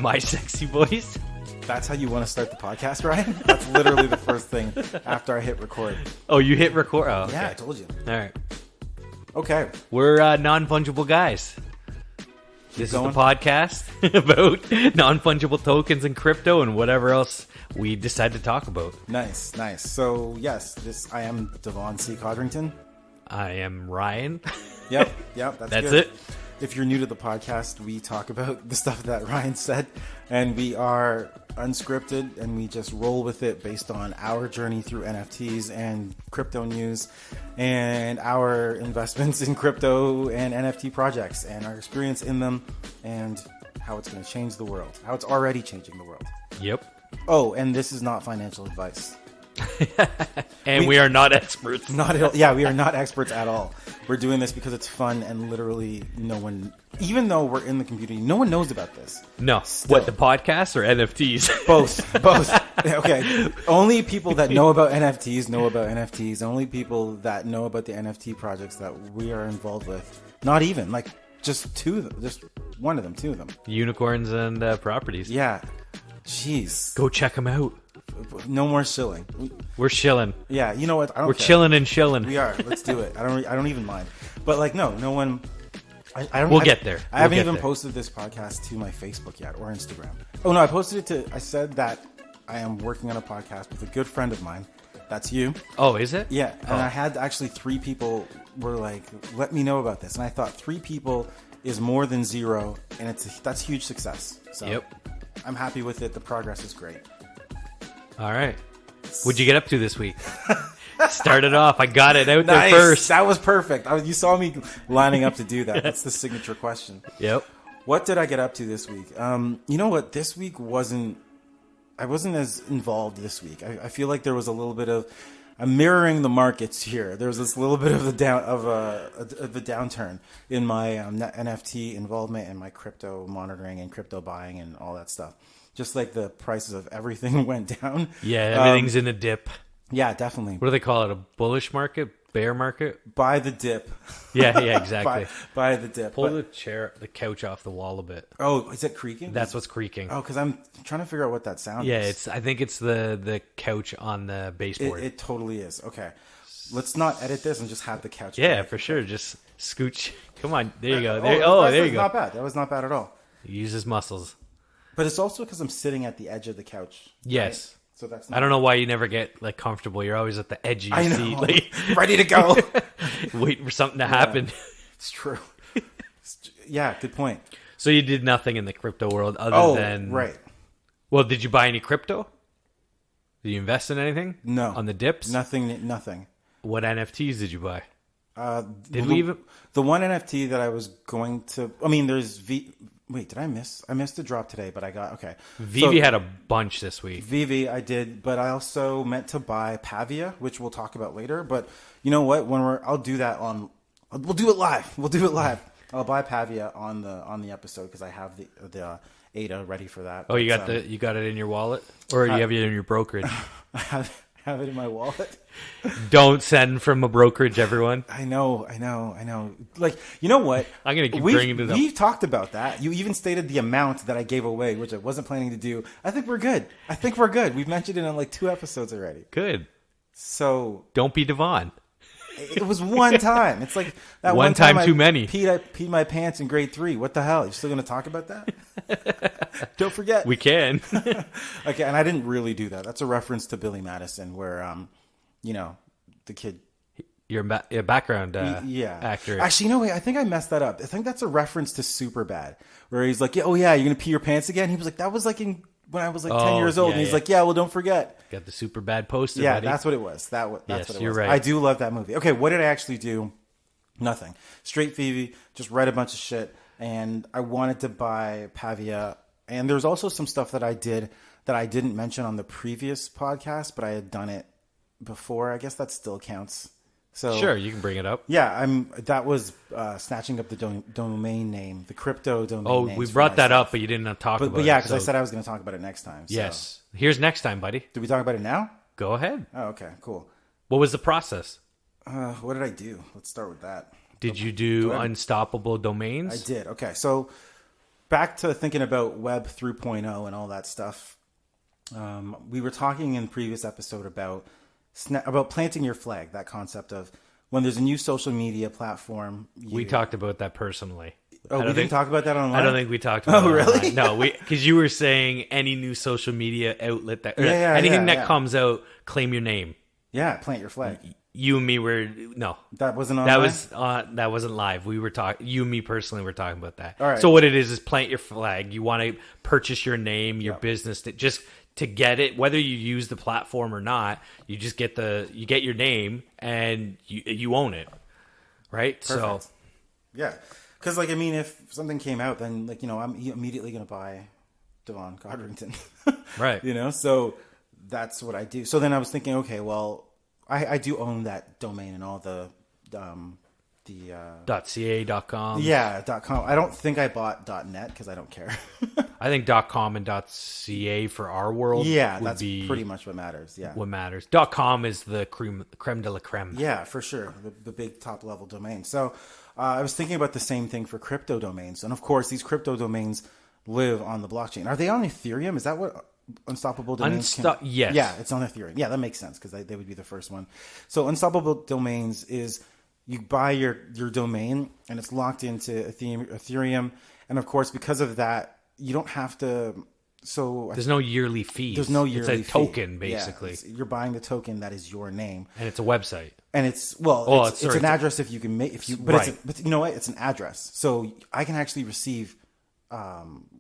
My sexy voice? That's how you want to start the podcast, Ryan? That's literally the first thing after I hit record. Oh, you hit record? Oh, okay. Yeah, I told you. All right. Okay. We're non-fungible guys. This is the podcast about non-fungible tokens and crypto and whatever else we decide to talk about. Nice, nice. So, yes, I am Devon C. Codrington. I am Ryan. Yep, that's That's good. it. If you're new to the podcast, we talk about the stuff that Ryan said, and we are unscripted, and we just roll with it based on our journey through NFTs and crypto news, and our investments in crypto and NFT projects, and our experience in them, and how it's going to change the world, how it's already changing the world. Yep. Oh, and this is not financial advice. And we are not experts. Not at all. Yeah, we are not experts at all. We're doing this because it's fun, and literally no one, even though we're in the community, no one knows about this. No. Still. What, the podcast or NFTs? Both. Okay. Only people that know about NFTs know about NFTs. Only people that know about the NFT projects that we are involved with. Not even, like, just two of them. Just one of them, two of them. Unicorns and properties. Yeah. Jeez. Go check them out. No more shilling. We're chilling. Yeah, you know what? I don't We're care. chilling and chilling. We are. Let's do it. I don't even mind. But like, no one. I don't. We'll get there. I haven't even posted this podcast to my Facebook yet or Instagram. Oh no, I posted it to. I said that I am working on a podcast with a good friend of mine. That's you. Oh, is it? Yeah, and I had actually 3 people were like, "Let me know about this," and I thought 3 people is more than 0, and that's huge success. So Yep. I'm happy with it. The progress is great. All right. What'd you get up to this week? Started off. I got it out Nice. there first. That was perfect. You saw me lining up to do that. That's the signature question. Yep. What did I get up to this week? You know what? This week I wasn't as involved this week. I feel like there was a little bit of, I'm mirroring the markets here. There was this little bit of a downturn in my NFT involvement and my crypto monitoring and crypto buying and all that stuff. Just like the prices of everything went down. Yeah, everything's in a dip. Yeah, definitely. What do they call it? A bullish market? Bear market? Buy the dip. Yeah, exactly. buy the dip. Pull the couch off the wall a bit. Oh, is it creaking? That's what's creaking. Oh, because I'm trying to figure out what that sound Yeah, is. I think it's the couch on the baseboard. It totally is. Okay. Let's not edit this and just have the couch. Yeah, for sure. Just scooch. Come on. There you go. There you go. Not bad. That was not bad at all. He uses muscles. But it's also because I'm sitting at the edge of the couch. Yes. Right? So that's. I don't know why you never get like comfortable. You're always at the edge of your seat, like ready to go, waiting for something to happen. It's true. Yeah, good point. So you did nothing in the crypto world other than right. Well, did you buy any crypto? Did you invest in anything? No. On the dips? Nothing. What NFTs did you buy? The one NFT that I was going to. I mean, there's Wait, did I miss? I missed the drop today, but I got okay. Veve had a bunch this week. Veve, I did, but I also meant to buy Pavia, which we'll talk about later. But you know what? I'll do that on. We'll do it live. I'll buy Pavia on the episode because I have the Ada ready for that. Oh, you got it in your wallet, or you have it in your brokerage? I have it in my wallet. Don't send from a brokerage, everyone. I know. Like, you know what? I'm going to keep bringing it up. We've talked about that. You even stated the amount that I gave away, which I wasn't planning to do. I think we're good. We've mentioned it in like 2 episodes already. Good. So don't be Devon. It was one time. It's like that one time too many. I peed my pants in grade 3. What the hell? You're still going to talk about that? Don't forget. We can. Okay, and I didn't really do that. That's a reference to Billy Madison, where the kid. Your background actor. Actually, no, wait, I think I messed that up. I think that's a reference to Superbad, where he's like, you're going to pee your pants again? He was like, that was like when I was like 10 years old. And he's like, yeah, well, don't forget. Got the Superbad poster, Yeah, buddy. that's what it was. That's what it was. You're right. I do love that movie. Okay, what did I actually do? Nothing. Straight Veve, just read a bunch of shit, and I wanted to buy Pavia. And there's also some stuff that I did that I didn't mention on the previous podcast, but I had done it before. I guess that still counts. So sure, you can bring it up. Yeah, that was snatching up the domain name, the crypto domain name. Oh, we brought that up, but you didn't talk about it. But yeah, because I said I was going to talk about it next time. So. Yes. Here's next time, buddy. Did we talk about it now? Go ahead. Oh, okay, cool. What was the process? What did I do? Let's start with that. Did you do unstoppable domains? I did. Okay, so back to thinking about Web 3.0 and all that stuff. We were talking in the previous episode about planting your flag, that concept of when there's a new social media platform. We talked about that personally. Oh, we didn't talk about that online? I don't think we talked about it really? online. No, because you were saying any new social media outlet anything that comes out, claim your name. Yeah, plant your flag. You and me were that wasn't online? That wasn't live. We were talking. You and me personally were talking about that. All right. So what it is plant your flag. You want to purchase your name, your business, just to get it. Whether you use the platform or not, you just get your name and you own it, right? Perfect. So yeah, because if something came out, then I'm immediately going to buy Devon Codrington, right? So that's what I do. So then I was thinking, okay, well. I do own that domain and all the .ca, .com. Yeah, .com. I don't think I bought .net because I don't care. I think .com and .ca for our world. Yeah, that's pretty much what matters. Yeah, what matters. .com is the creme de la creme. Yeah, for sure, the big top level domain. So I was thinking about the same thing for crypto domains, and of course these crypto domains live on the blockchain. Are they on Ethereum? Is that what? Unstoppable Domains. Yes. Yeah, it's on Ethereum. Yeah, that makes sense because they would be the first one. So Unstoppable Domains is you buy your domain and it's locked into Ethereum. And of course, because of that, you don't have to. So there's no yearly fee. There's no yearly fee. It's a token, basically. Yeah, you're buying the token that is your name, and it's a website. And it's an address if you can make but you know what? It's an address, so I can actually receive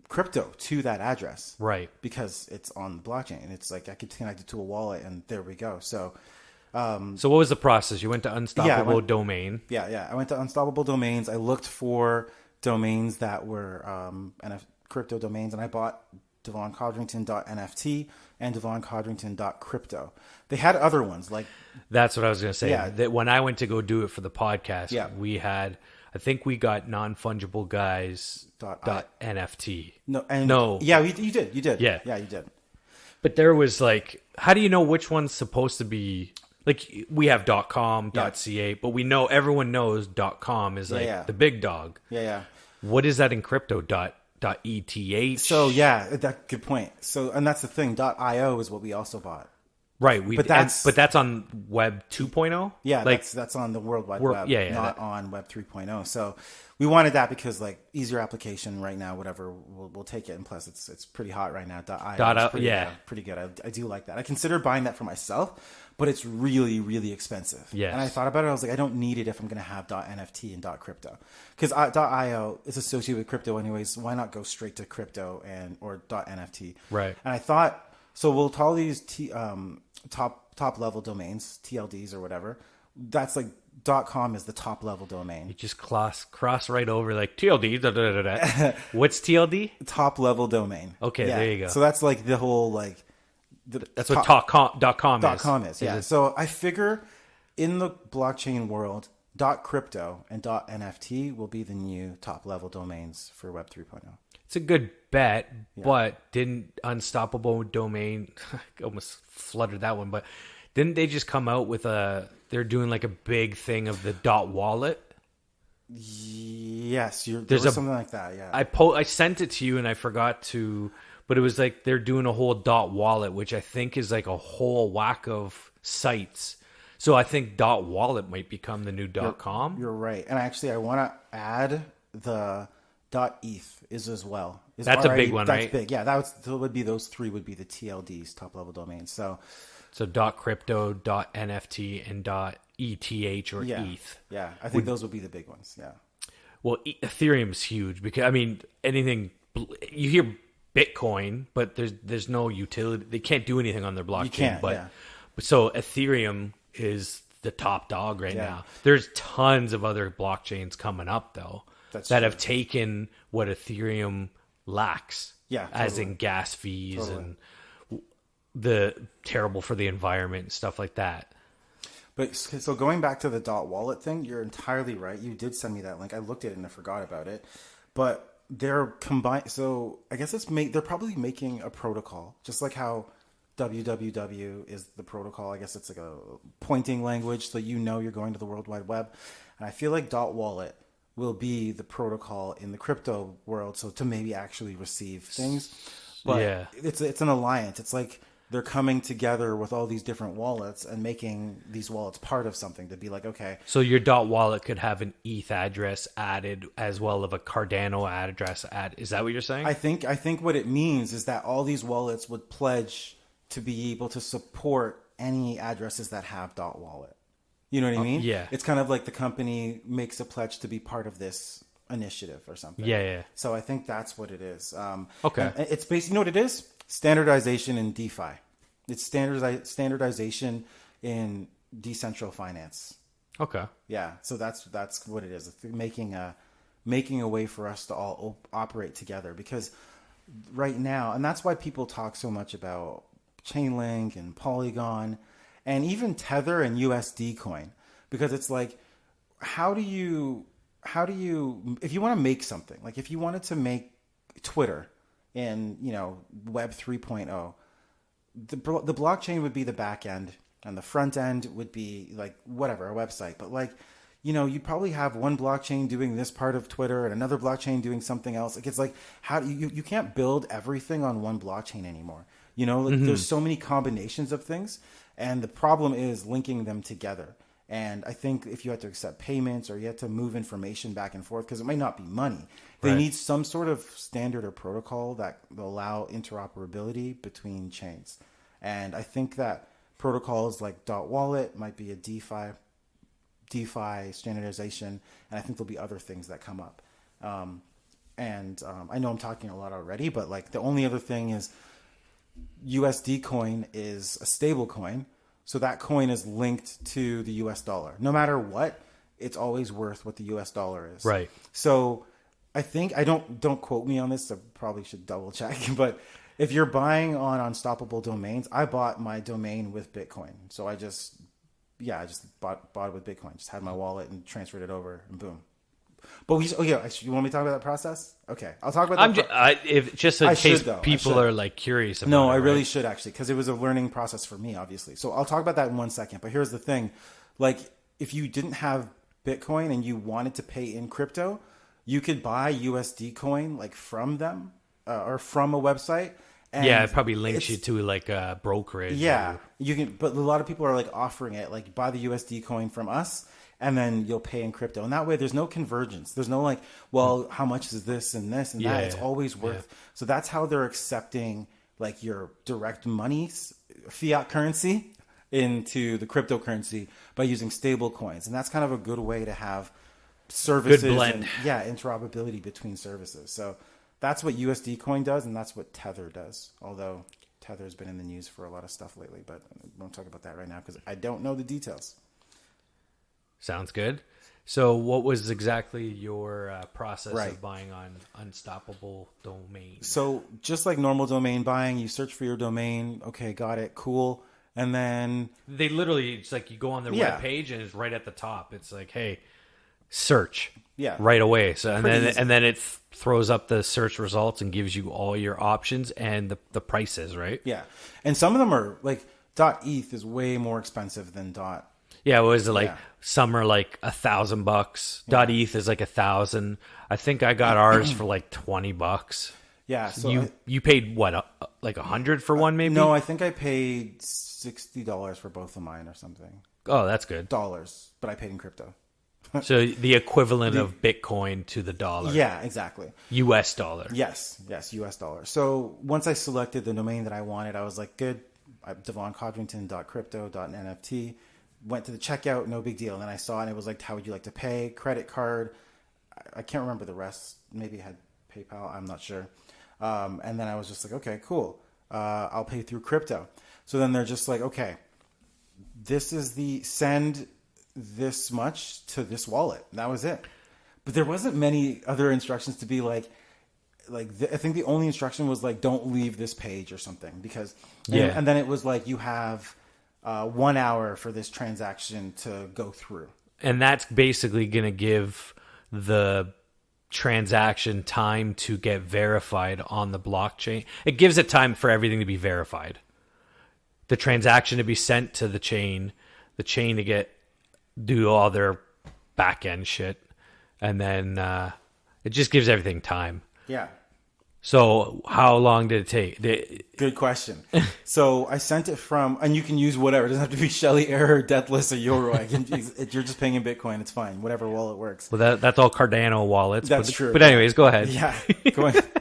crypto to that address, right? Because it's on the blockchain, and it's like I could connect it to a wallet, and there we go. So what was the process? You went to Unstoppable Domain. I went to Unstoppable Domains. I looked for domains that were crypto domains, and I bought DevonCodrington.nft and DevonCodrington.crypto. They had other ones like that's what I was going to say. Yeah. That when I went to go do it for the podcast, we had. I think we got non-fungible guys .nft. No. Yeah, you did. Yeah, you did. But there was how do you know which one's supposed to be we have .com, .ca, but we know everyone knows .com is the big dog. Yeah. What is that in crypto? .eth. So that good point. So and that's the thing. .io is what we also bought. Right, but that's on Web 2.0. Yeah, that's on the World Wide Web, not on Web 3.0. So we wanted that because easier application right now, whatever, we'll take it. And plus, it's pretty hot right now. .io, pretty good. I do like that. I consider buying that for myself, but it's really, really expensive. Yeah, and I thought about it. I was like, I don't need it if I'm going to have .nft and .crypto because .io is associated with crypto anyways. Why not go straight to crypto or .nft? Right. And I thought. So we'll call these top level domains, TLDs or whatever. That's .com is the top level domain. You just cross right over TLD. What's TLD? Top level domain. Okay, there you go. So that's the whole that's what .com is. .com is. Yeah. So I figure in the blockchain world, .crypto and .nft will be the new top level domains for Web 3.0. It's a good bet, but didn't Unstoppable Domain almost fluttered that one? But didn't they just come out with they're doing a big thing of the .wallet? Yes, there was something like that. Yeah, I sent it to you and I forgot to, but it was they're doing a whole .wallet, which I think is a whole whack of sites. So I think .wallet might become the new .com. You're right, and actually I want to add the .eth is as well. That's a big one, right? That's big. Yeah, those three would be the TLDs, top level domains. So .crypto, .nft, and .eth or ETH. Yeah, I think those would be the big ones. Yeah. Well, Ethereum's huge because anything you hear Bitcoin, but there's no utility. They can't do anything on their blockchain. You can't. But so Ethereum is the top dog right now. There's tons of other blockchains coming up though. That have taken what Ethereum lacks, as in gas fees and the terrible for the environment and stuff like that. But so going back to the .wallet thing, you're entirely right. You did send me that link. I looked at it and I forgot about it. But they're combined. So I guess they're probably making a protocol, just like how www is the protocol. I guess it's a pointing language, so you're going to the World Wide Web. And I feel like .wallet will be the protocol in the crypto world. So to maybe actually receive things, but it's an alliance. It's like they're coming together with all these different wallets and making these wallets part of something to be like, okay. So your dot wallet could have an ETH address added as well as a Cardano address added. Is that what you're saying? I think what it means is that all these wallets would pledge to be able to support any addresses that have dot wallet. You know what I mean? Yeah. It's kind of like the company makes a pledge to be part of this initiative or something. Yeah. So I think that's what it is. Okay. It's basically, you know what it is? Standardization in DeFi. It's standardization in decentral finance. Okay. Yeah. So that's what it is. It's making a way for us to all operate together, because right now, and that's why people talk so much about Chainlink and Polygon and even Tether and USD coin, because it's like, how do you, if you want to make something, like if you wanted to make Twitter in, Web 3.0, the blockchain would be the back end and the front end would be like whatever, a website. But like, you probably have one blockchain doing this part of Twitter and another blockchain doing something else. Like, it's like, how do you can't build everything on one blockchain anymore. There's so many combinations of things, and the problem is linking them together. And I think if you had to accept payments or you had to move information back and forth, because it might not be money, they need some sort of standard or protocol that will allow interoperability between chains. And I think that protocols like dot wallet might be a DeFi standardization, and I think there'll be other things that come up. I know I'm talking a lot already, but like the only other thing is USD coin is a stable coin. So that coin is linked to the US dollar. No matter what, it's always worth what the US dollar is. Right. So I think, don't quote me on this, I probably should double check, but if you're buying on Unstoppable Domains, I bought my domain with Bitcoin. So I just bought it with Bitcoin. Just had my wallet and transferred it over, and boom. But you want me to talk about that process? Okay, I'll talk about that. In case people are like curious about No, I really should actually, because it was a learning process for me, obviously. So I'll talk about that in 1 second. But here's the thing. Like, if you didn't have Bitcoin and you wanted to pay in crypto, you could buy USD coin like from them or from a website. And it probably links you to like a brokerage. Yeah, you can. But a lot of people are like offering it, like buy the USD coin from us, and then you'll pay in crypto. And that way, there's no convergence. There's no like, well, how much is this and this and that? It's always worth. So that's how they're accepting like your direct money, fiat currency, into the cryptocurrency by using stable coins. And that's kind of a good way to have services. Good blend. And interoperability between services. So that's what USD coin does, and that's what Tether does. Although Tether's been in the news for a lot of stuff lately, but we won't talk about that right now because I don't know the details. Sounds good. So what was exactly your process of buying on Unstoppable Domain? So just like normal domain buying, you search for your domain. Okay, got it. Cool. And then they literally, it's like you go on their web page and it's right at the top. It's like, hey, search right away. So and then it throws up the search results and gives you all your options and the prices, right? Yeah. And some of them are like .eth is way more expensive than dot. Yeah, what is it like? Some are like $1,000. .eth is like 1,000. I think I got ours for like $20. Yeah. So you paid what? Like 100 for one, maybe? No, I think I paid $60 for both of mine or something. Oh, that's good. Dollars, but I paid in crypto. So the equivalent of Bitcoin to the dollar. Yeah, exactly. US dollar. Yes, US dollar. So once I selected the domain that I wanted, I was like, good. DevonCodrington.crypto.nft. Went to the checkout, no big deal. And then I saw it and it was like, how would you like to pay? Credit card. I can't remember the rest. Maybe it had PayPal. I'm not sure. And then I was just like, okay, cool. I'll pay through crypto. So then they're just like, okay, this is the send this much to this wallet. And that was it. But there wasn't many other instructions to be like I think the only instruction was like, don't leave this page or something because, and then it was like, you have 1 hour for this transaction to go through. And that's basically going to give the transaction time to get verified on the blockchain. It gives it time for everything to be verified. The transaction to be sent to the chain to do all their back end shit, and then it just gives everything time. Yeah. So how long did it take? Good question. So I sent it from, and you can use whatever. It doesn't have to be Shelly Error, Deathless, or Yoroi. You're just paying in Bitcoin. It's fine. Whatever wallet works. Well, that's all Cardano wallets. That's true. But anyways, go ahead. Yeah.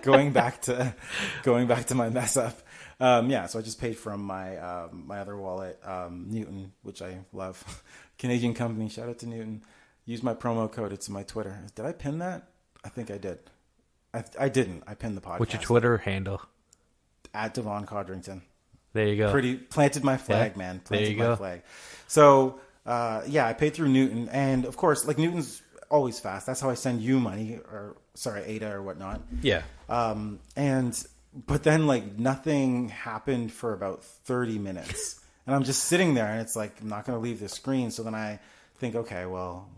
Going back to my mess up. So I just paid from my my other wallet, Newton, which I love. Canadian company. Shout out to Newton. Use my promo code. It's in my Twitter. Did I pin that? I think I did. I didn't. I pinned the podcast. What's your Twitter handle? At Devon Codrington. There you go. Planted my flag, yeah. man. Planted there you go. Flag. So, I paid through Newton. And, of course, like Newton's always fast. That's how I send you money. Ada or whatnot. Yeah. But then, like, nothing happened for about 30 minutes. And I'm just sitting there, and it's like, I'm not going to leave the screen. So then I think, okay, well,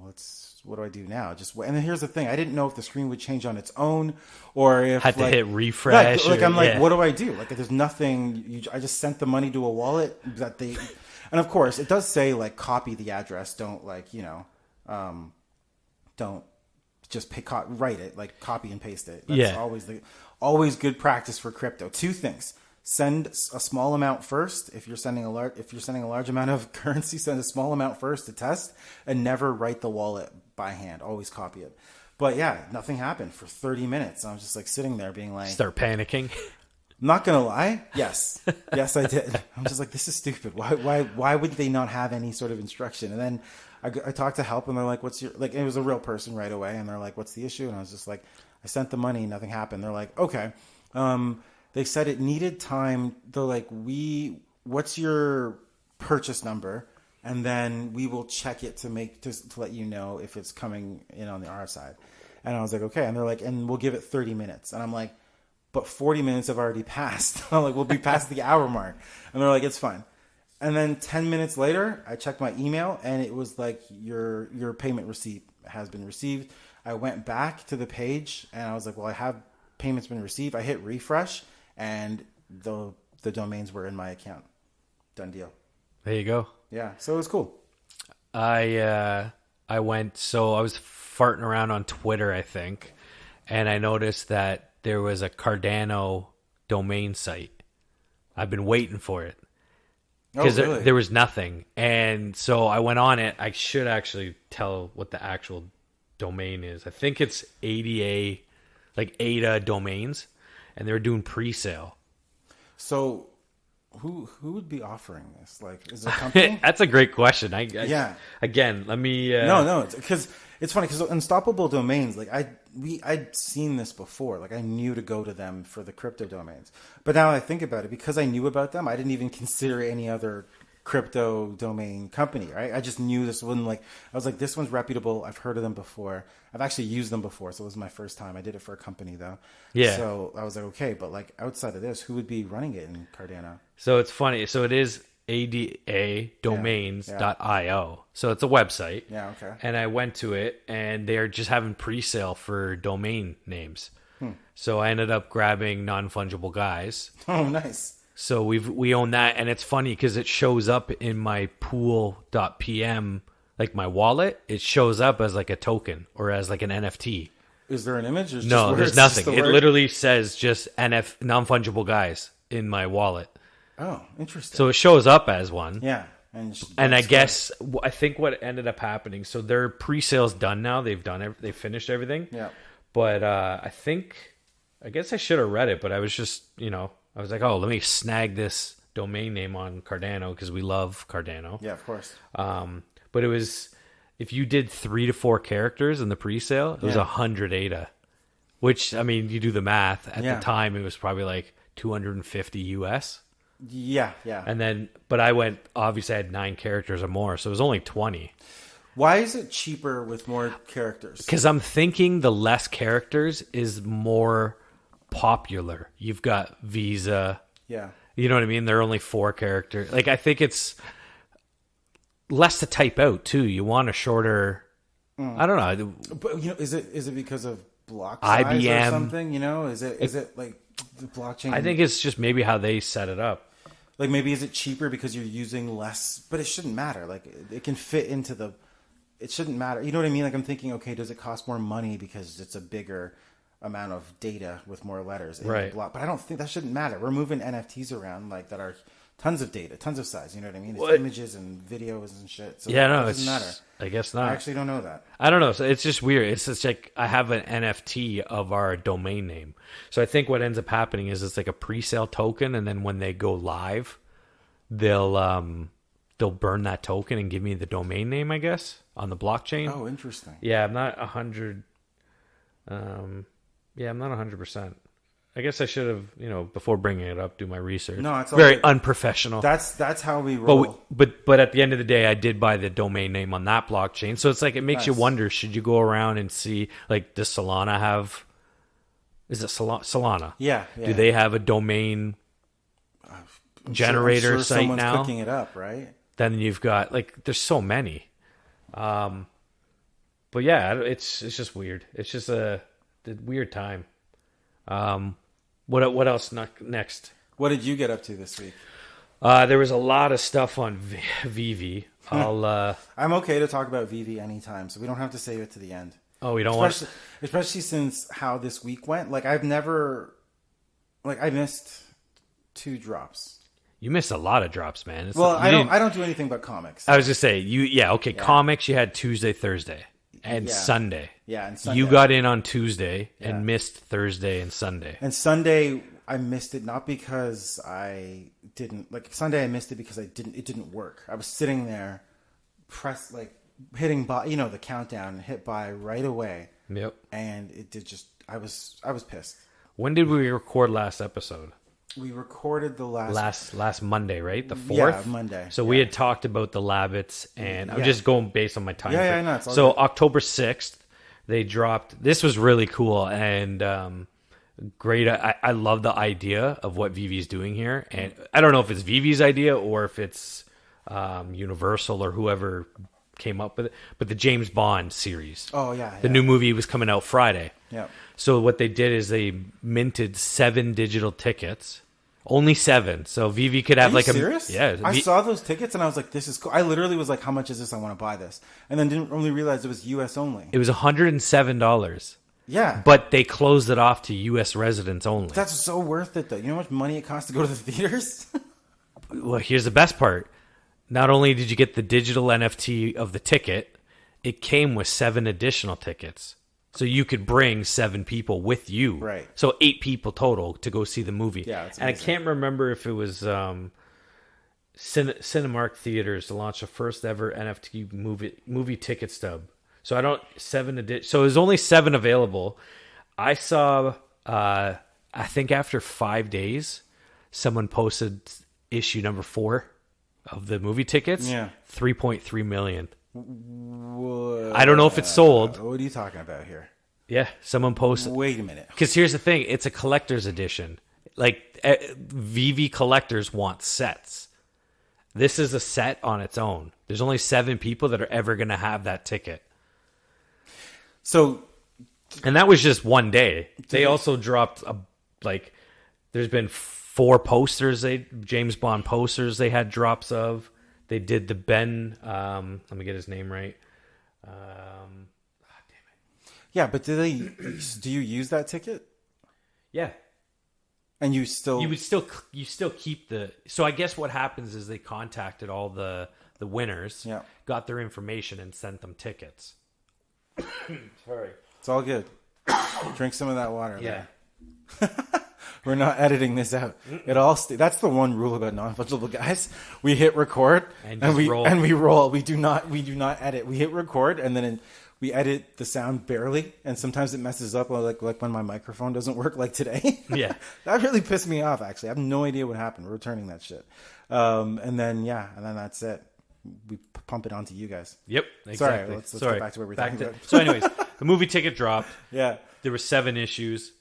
what do I do now? And then here's the thing. I didn't know if the screen would change on its own or if... Had to hit refresh. What do I do? Like, there's nothing... I just sent the money to a wallet that they... And, of course, it does say, like, copy the address. Don't, like, don't just write it. Like, copy and paste it. That's always good practice for crypto. Two things. Send a small amount first. If you're sending a large amount of currency, send a small amount first to test, and never write the wallet by hand. Always copy it. But yeah, nothing happened for 30 minutes. I was just like sitting there being like, start panicking. I'm not gonna lie. Yes, I did. I'm just like, this is stupid. Why would they not have any sort of instruction? And then I talked to help, and they're like, what's your, like, it was a real person right away, and they're like, what's the issue? And I was just like, I sent the money, nothing happened. They're like, okay. They said it needed time. They're like, what's your purchase number? And then we will check it to let you know if it's coming in on our side. And I was like, okay. And they're like, and we'll give it 30 minutes. And I'm like, but 40 minutes have already passed. I'm like, we'll be past the hour mark. And they're like, it's fine. And then 10 minutes later, I checked my email, and it was like, your payment receipt has been received. I went back to the page, and I was like, well, I have payment's been received. I hit refresh, and the domains were in my account. Done deal. There you go. Yeah, so it was cool. I was farting around on Twitter, I think, and I noticed that there was a Cardano domain site. I've been waiting for it because there was nothing, and so I went on it. I should actually tell what the actual domain is. I think it's ADA, like Ada Domains, and they were doing pre-sale. So who would be offering this? Like, is it a company? That's a great question. Again, let me... No, because it's funny, because Unstoppable Domains, like, I'd seen this before. Like, I knew to go to them for the crypto domains. But now I think about it, because I knew about them, I didn't even consider any other crypto domain company, right? I just knew this one. Like, I was like, this one's reputable. I've heard of them before. I've actually used them before, so it was my first time. I did it for a company though. Yeah. So I was like, okay, but like outside of this, who would be running it in Cardano? So it's funny. So it is adadomains.io. So it's a website. Yeah. Okay. And I went to it, and they are just having pre-sale for domain names. So I ended up grabbing Non-Fungible Guys. Oh, nice. So we own that, and it's funny because it shows up in my pool.pm, like my wallet. It shows up as like a token or as like an NFT. Is there an image? No, there's nothing. It literally says just Non-Fungible Guys in my wallet. Oh, interesting. So it shows up as one. Yeah. And I guess, I think what ended up happening, so their pre-sale's done now. They've finished everything. Yeah. But I guess I should have read it, but I was just, I was like, oh, let me snag this domain name on Cardano because we love Cardano. Yeah, of course. But it was, if you did 3 to 4 characters in the pre-sale, it was 100 ADA, which, I mean, you do the math. At the time, it was probably like 250 US. Yeah. And then, but obviously I had 9 characters or more, so it was only 20. Why is it cheaper with more characters? Because I'm thinking the less characters is more popular. You've got Visa. Yeah. You know what I mean? They're only 4 characters. Like, I think it's less to type out too. You want a shorter. I don't know. But is it because of block size IBM or something? Is it like the blockchain? I think it's just maybe how they set it up. Like, maybe is it cheaper because you're using less? But it shouldn't matter. Like, it can fit into the it shouldn't matter. You know what I mean? Like I'm thinking, okay, does it cost more money because it's a bigger amount of data with more letters in the block? But I don't think that shouldn't matter. We're moving NFTs around like that are tons of data, tons of size. You know what I mean? It's images and videos and shit. So yeah, no, it doesn't matter. I guess not. I actually don't know that. I don't know. So it's just weird. It's just like I have an NFT of our domain name. So I think what ends up happening is it's like a pre-sale token, and then when they go live, they'll burn that token and give me the domain name, I guess, on the blockchain. Oh, interesting. Yeah, I'm not 100. Yeah, I'm not 100%. I guess I should have, before bringing it up, do my research. No, it's all very good. Unprofessional. That's how we roll. But at the end of the day, I did buy the domain name on that blockchain. So it's like it makes you wonder: should you go around and see, like, does Solana have? Is it Solana? Yeah. Do they have a domain generator site someone's now? Cooking it up, right? Then you've got there's so many. But yeah, it's just weird. It's just a weird time. What else next? What did you get up to this week? There was a lot of stuff on Veve. I'm okay to talk about Veve anytime, so we don't have to save it to the end. Oh, we don't want, especially since how this week went. Like I missed 2 drops. You missed a lot of drops, man. I don't do anything but comics. I was just saying comics. You had Tuesday, Thursday, and Sunday. Yeah, and Sunday. You got in on Tuesday and missed Thursday and Sunday. And Sunday I missed it not because I didn't Sunday I missed it because it didn't work. I was sitting there, hitting buy, the countdown, hit buy right away. Yep. And it did I was pissed. When did we record last episode? We recorded the last Monday, right? The 4th? Yeah, Monday. So we had talked about the Labbits, and I'm just going based on my time. Yeah, I know. It's all so good. October 6th, they dropped. This was really cool and great. I love the idea of what Vivi's doing here. And I don't know if it's Vivi's idea or if it's Universal or whoever came up with it. But the James Bond series. Oh, yeah. The new movie was coming out Friday. Yeah. So what they did is they minted 7 digital tickets. Only 7. So Veve could have serious? Yeah. I saw those tickets and I was like, this is cool. I literally was like, how much is this? I want to buy this. And then didn't only realize it was US only. It was $107. Yeah. But they closed it off to US residents only. That's so worth it though. You know how much money it costs to go to the theaters? Well, here's the best part. Not only did you get the digital NFT of the ticket, it came with 7 additional tickets. So you could bring 7 people with you. Right. So 8 people total to go see the movie. Yeah, that's and I amazing. can't remember if it was Cinemark Theaters to launch the first ever NFT movie ticket stub. So so there's only 7 available. I saw I think after 5 days someone posted issue number 4 of the movie tickets. Yeah. 3.3 million. What? I don't know if it's sold. What are you talking about here? Yeah, someone posted. Wait a minute. Because here's the thing. It's a collector's edition. Like, Veve collectors want sets. This is a set on its own. There's only 7 people that are ever going to have that ticket. So... And that was just one day. They also dropped, there's been 4 posters, James Bond posters they had drops of. They did the Ben, let me get his name right. Damn it. Yeah, but do you use that ticket? Yeah. And you still keep the, so I guess what happens is they contacted all the winners, got their information and sent them tickets. Sorry. It's all good. Drink some of that water. Yeah. We're not editing this out. It all that's the one rule about non-fungible guys. We hit record and we roll. We do not edit. We hit record and then we edit the sound barely, and sometimes it messes up like when my microphone doesn't work like today. Yeah. That really pissed me off actually. I have no idea what happened. We're returning that shit. And then that's it. We pump it onto you guys. Yep, exactly. Sorry, let's get back to where we're talking about. So anyways, the movie ticket dropped. Yeah. There were 7 issues.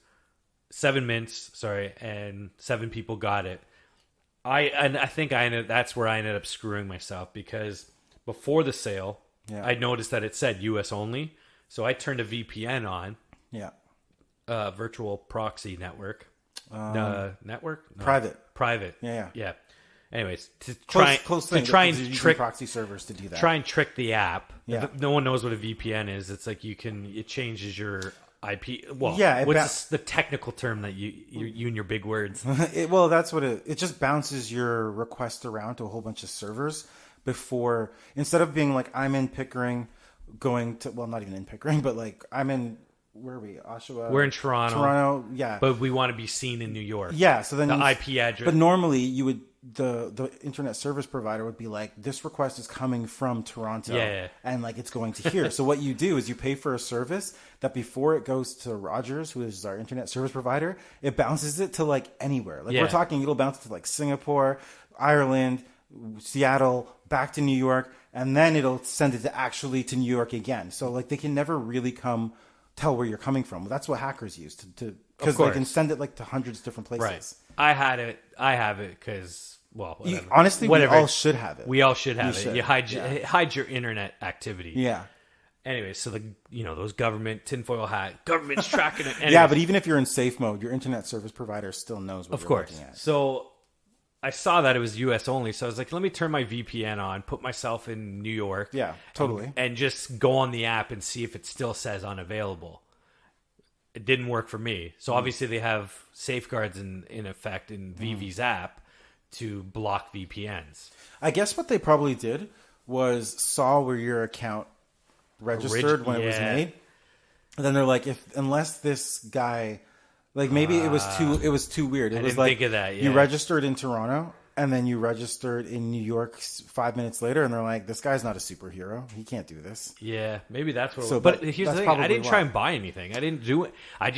7 mints, and 7 people got it. I think that's where I ended up screwing myself because before the sale, I noticed that it said US only, so I turned a VPN on. Yeah. Virtual proxy network. Network? No. Private. Private. Yeah. Anyways, to try and trick proxy servers to do that. Try and trick the app. Yeah. No one knows what a VPN is. It's like it changes your IP. Well, yeah, what's the technical term that you and your big words? That's what it just bounces your request around to a whole bunch of servers before, instead of being like, I'm in Pickering going to, well, not even in Pickering, but like I'm in, where are we? Oshawa? We're in Toronto. Toronto, yeah. But we want to be seen in New York. Yeah, so then the IP address. But normally you would, the internet service provider would be like, this request is coming from Toronto, and like it's going to here. So what you do is you pay for a service that before it goes to Rogers, who is our internet service provider, it bounces it to like anywhere. Like we're talking, it'll bounce it to like Singapore, Ireland, Seattle, back to New York, and then it'll send it to New York again. So like they can never really tell where you're coming from. That's what hackers use to because they can send it like to hundreds of different places. Right. I have it because, well, whatever. Honestly, whatever. We all should have it. We all should have it. You hide your internet activity. Yeah. Anyway, so those government tinfoil hat government's tracking it. Anyways, yeah, but even if you're in safe mode, your internet service provider still knows what you're looking at. So I saw that it was US only, so I was like, let me turn my VPN on, put myself in New York. Yeah, totally. And just go on the app and see if it still says unavailable. It didn't work for me. So obviously they have safeguards in effect in Veve's app to block VPNs. I guess what they probably did was saw where your account registered when it was made. And then they're like, unless this guy, like maybe it was too weird. It was like, think of that. Yeah. You registered in Toronto and then you registered in New York 5 minutes later, and they're like, this guy's not a superhero. He can't do this. Yeah, maybe that's what. So, but here's the thing: I didn't try and buy anything. I didn't do it.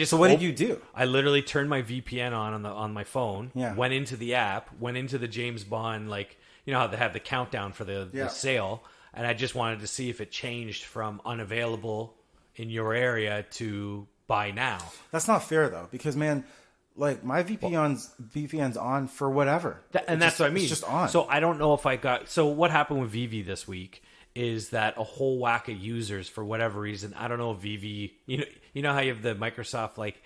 So what did you do? I literally turned my VPN on my phone. Yeah. Went into the app. Went into the James Bond, like how they have the countdown for the sale, and I just wanted to see if it changed from unavailable in your area to buy now. That's not fair though, because man. Like my VPN's on for whatever, that's what I mean. It's just on. So I don't know if I got. So what happened with Veve this week is that a whole whack of users, for whatever reason, I don't know if Veve. You know how you have the Microsoft like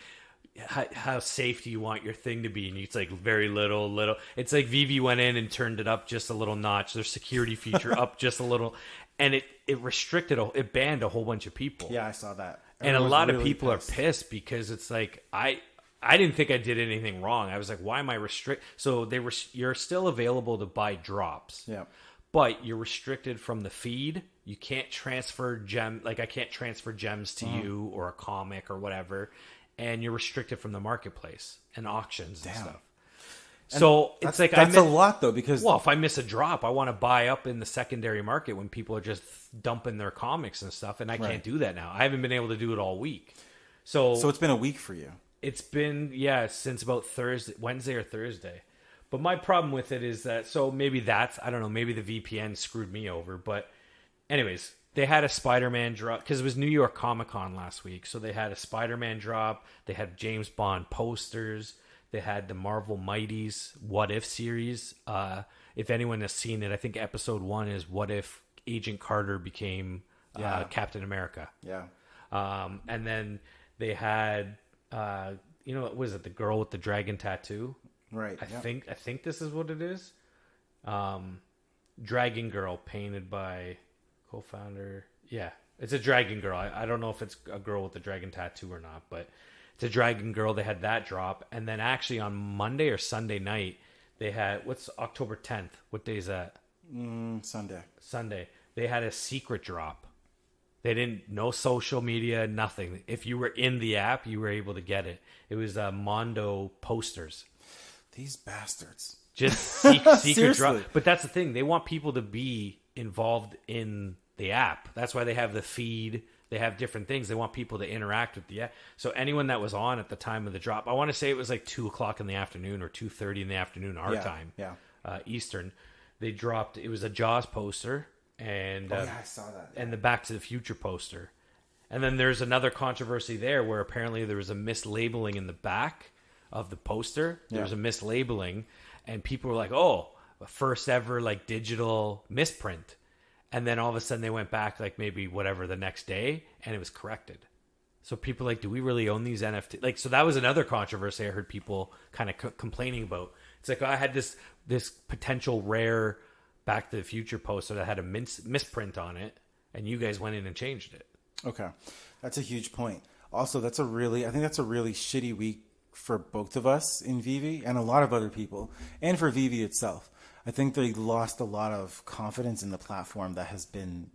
how safe do you want your thing to be, and it's like very little. It's like Veve went in and turned it up just a little notch. Their security feature up just a little, and it banned a whole bunch of people. Yeah, I saw that. And a lot of people are pissed because it's like I didn't think I did anything wrong. I was like, why am I restricted? So you're still available to buy drops. Yeah. But you're restricted from the feed. You can't transfer I can't transfer gems to you or a comic or whatever. And you're restricted from the marketplace and auctions and stuff. And so it's like that's a lot though, because if I miss a drop, I want to buy up in the secondary market when people are just dumping their comics and stuff, and I can't do that now. I haven't been able to do it all week. So it's been a week for you. It's been, since about Wednesday or Thursday. But my problem with it is that, so maybe I don't know, maybe the VPN screwed me over. But anyways, they had a Spider-Man drop, because it was New York Comic-Con last week. So they had a Spider-Man drop. They had James Bond posters. They had the Marvel Mighties What If series. If anyone has seen it, I think episode 1 is What If Agent Carter became Captain America. Yeah. And then they had... what was it? The girl with the dragon tattoo, right? I think this is what it is. Dragon Girl, painted by co-founder. Yeah, it's a Dragon Girl. I don't know if it's a girl with the dragon tattoo or not, but it's a Dragon Girl. They had that drop, and then actually on Monday or Sunday night they had what's October 10th. What day is that? Sunday. They had a secret drop. They no social media, nothing. If you were in the app, you were able to get it. It was Mondo posters. These bastards. Just secret drop. But that's the thing. They want people to be involved in the app. That's why they have the feed. They have different things. They want people to interact with the app. So anyone that was on at the time of the drop, I want to say it was like 2 o'clock in the afternoon or 2:30 in the afternoon our time, Eastern. They dropped. It was a Jaws poster. And I saw that. And the Back to the Future poster. And then there's another controversy there where apparently there was a mislabeling in the back of the poster. There was a mislabeling, and people were like, "Oh, first ever like digital misprint." And then all of a sudden they went back like maybe whatever the next day, and it was corrected. So people are like, do we really own these NFT? Like, so that was another controversy I heard people kind of complaining about. It's like I had this potential rare Back to the Future poster that had a misprint on it, and you guys went in and changed it. Okay, that's a huge point. Also, I think that's a really shitty week for both of us in Veve and a lot of other people, and for Veve itself. I think they lost a lot of confidence in the platform that has been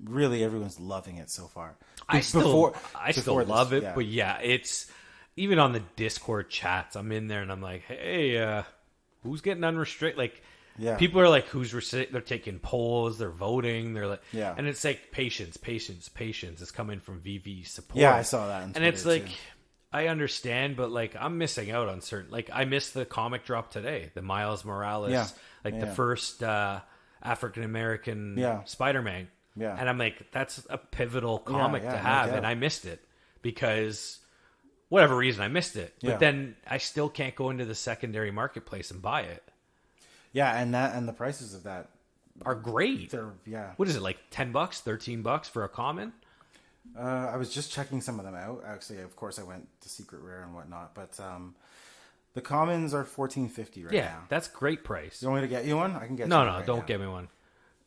really, everyone's loving it so far. I still love it, but yeah, it's even on the Discord chats. I'm in there and I'm like, hey, who's getting unrestricted? Like, people are like, they're taking polls, they're voting, they're like, and it's like patience. It's coming from Veve support. Yeah, I saw that. And it's like, I understand, but like, I'm missing out on certain. Like, I missed the comic drop today, the Miles Morales, the first African American Spider-Man. Yeah. And I'm like, that's a pivotal comic to have, and I missed it because whatever reason I missed it. But then I still can't go into the secondary marketplace and buy it. Yeah, and the prices of that are great. They're What is it, like $10, $13 for a common? I was just checking some of them out. Actually, of course, I went to Secret Rare and whatnot, but the commons are $14.50 right now. Yeah, that's great price. You want me to get you one? I can get you one. No, don't get me one.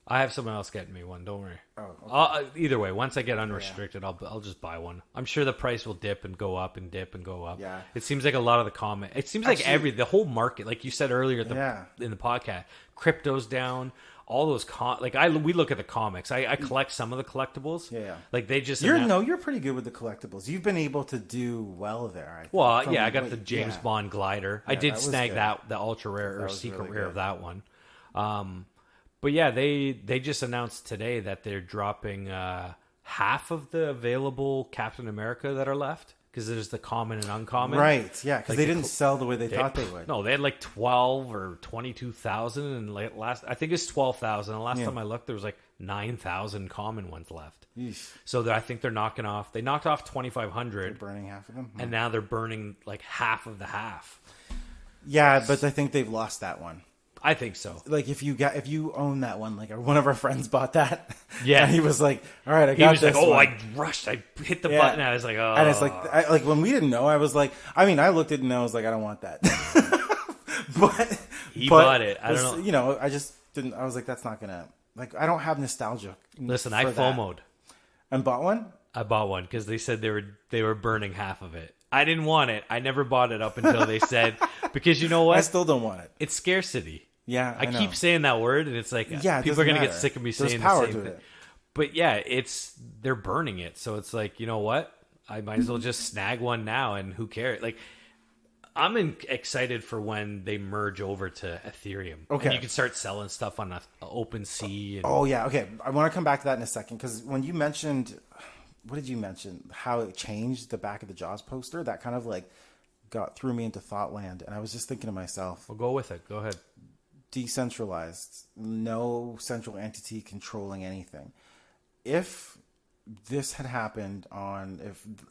I have someone else getting me one. Don't worry. Oh, okay. Either way, once I get unrestricted, I'll just buy one. I'm sure the price will dip and go up and dip and go up. Yeah. It seems like a lot of the comment. It seems like the whole market, like you said earlier in the podcast, crypto's down. All those we look at the comics. I collect some of the collectibles. Yeah. Like they just you're pretty good with the collectibles. You've been able to do well there. I think. Well, I got the James Bond glider. I did snag the ultra rare or secret really rare of that one. But yeah, they just announced today that they're dropping half of the available Captain America that are left because there's the common and uncommon. Right, yeah, because they didn't sell the way they thought they would. No, they had like 12 or 22,000, and I think it's 12,000. And last time I looked, there was like 9,000 common ones left. Yeesh. So I think they're knocking off. They knocked off 2,500. They're burning half of them, and now they're burning like half of the half. Yeah, but I think they've lost that one. I think so. Like if you own that one, like one of our friends bought that. Yeah, and he was like, "All right, I got this." He was like, "Oh, one. I rushed. I hit the button." I was like, "Oh," and it's like when we didn't know, I was like, I looked at it and I was like, "I don't want that." but he bought it. I don't know. You know, I just didn't. I was like, "That's not gonna like." I don't have nostalgia. Listen, I FOMO'd and bought one. I bought one because they said they were burning half of it. I didn't want it. I never bought it up until they said because you know what? I still don't want it. It's scarcity. Yeah, I keep saying that word, and it's like people are gonna get sick of me saying the same thing. But yeah, they're burning it, so it's like, you know what? I might as well just snag one now, and who cares? Like, I'm excited for when they merge over to Ethereum. Okay, and you can start selling stuff on OpenSea. Oh yeah, okay. I want to come back to that in a second because when you mentioned, what did you mention? How it changed the back of the Jaws poster? That kind of like threw me into thought land, and I was just thinking to myself, "Well, go with it. Go ahead." Decentralized, no central entity controlling anything. If this had happened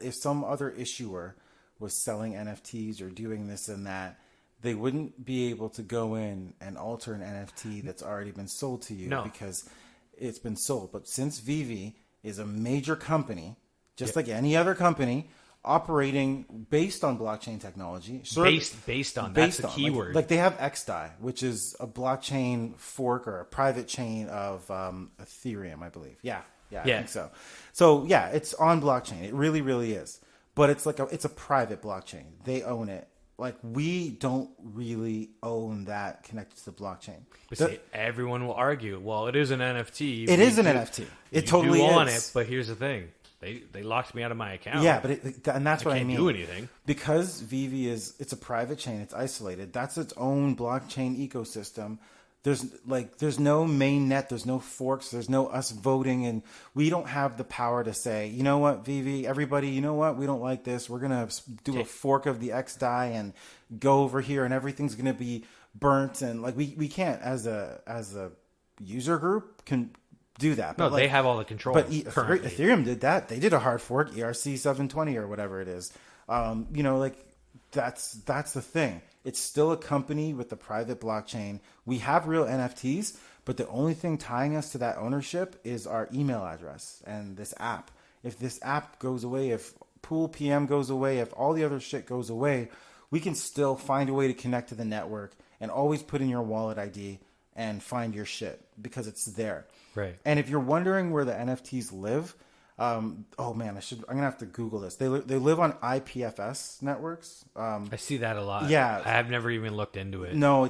if some other issuer was selling NFTs or doing this and that, they wouldn't be able to go in and alter an NFT that's already been sold to you because it's been sold. But since Veve is a major company, just like any other company, operating based on blockchain technology. Based on that's the keyword. Like they have XDAI, which is a blockchain fork or a private chain of Ethereum, I believe. Yeah, I think so. So yeah, it's on blockchain. It really, really is. But it's it's a private blockchain. They own it. Like we don't really own that connected to the blockchain. But see, everyone will argue, well, it is an NFT. It is an NFT. It totally is. On it, but here's the thing. They locked me out of my account. Yeah, but and that's what I mean. I can't do anything. Because Veve it's a private chain. It's isolated. That's its own blockchain ecosystem. There's no main net. There's no forks. There's no us voting. And we don't have the power to say, you know what, Veve, everybody, you know what, we don't like this. We're going to do a fork of the XDAI and go over here and everything's going to be burnt. And like we can't as a user group can do that. But they have all the control. But Ethereum did that. They did a hard fork, ERC 720 or whatever it is. That's the thing. It's still a company with a private blockchain. We have real NFTs, but the only thing tying us to that ownership is our email address and this app. If this app goes away, if Pool PM goes away, if all the other shit goes away, we can still find a way to connect to the network and always put in your wallet ID and find your shit because it's there. Right. And if you're wondering where the NFTs live, oh man, I'm gonna have to Google this. They live on IPFS networks. I see that a lot. Yeah, I have never even looked into it. No,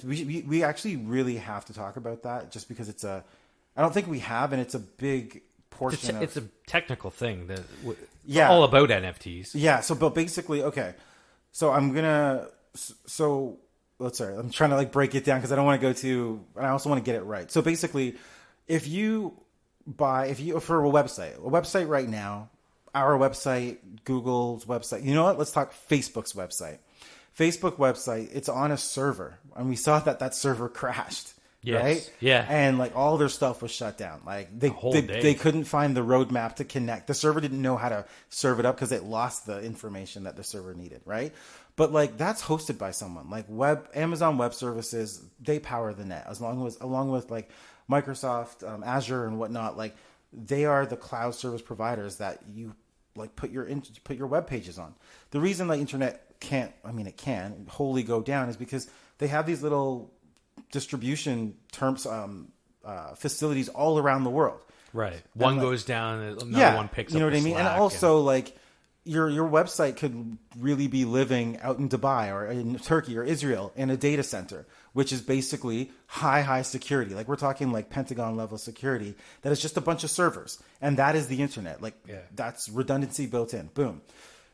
we actually really have to talk about that just because I don't think we have, and it's a big portion. It's a technical thing that all about NFTs. Yeah. So, but basically, okay. So I'm trying to like break it down because I don't want to go too. I also want to get it right. So basically, if you for a website right now, our website, Google's website, you know what? Let's talk Facebook's website. Facebook website, it's on a server, and we saw that server crashed. Yes. Right? Yeah. And like all their stuff was shut down. Like they couldn't find the roadmap to connect. The server didn't know how to serve it up because it lost the information that the server needed. Right. But like that's hosted by someone like Amazon Web Services. They power the net along with like Microsoft, Azure and whatnot. Like they are the cloud service providers that you like put your web pages on. The reason the internet can wholly go down is because they have these little distribution terms facilities all around the world. Right. One goes down, another one picks up. You know what I mean? And also like your website could really be living out in Dubai or in Turkey or Israel in a data center, which is basically high security. Like we're talking like Pentagon level security that is just a bunch of servers. And that is the internet. Like that's redundancy built in. Boom.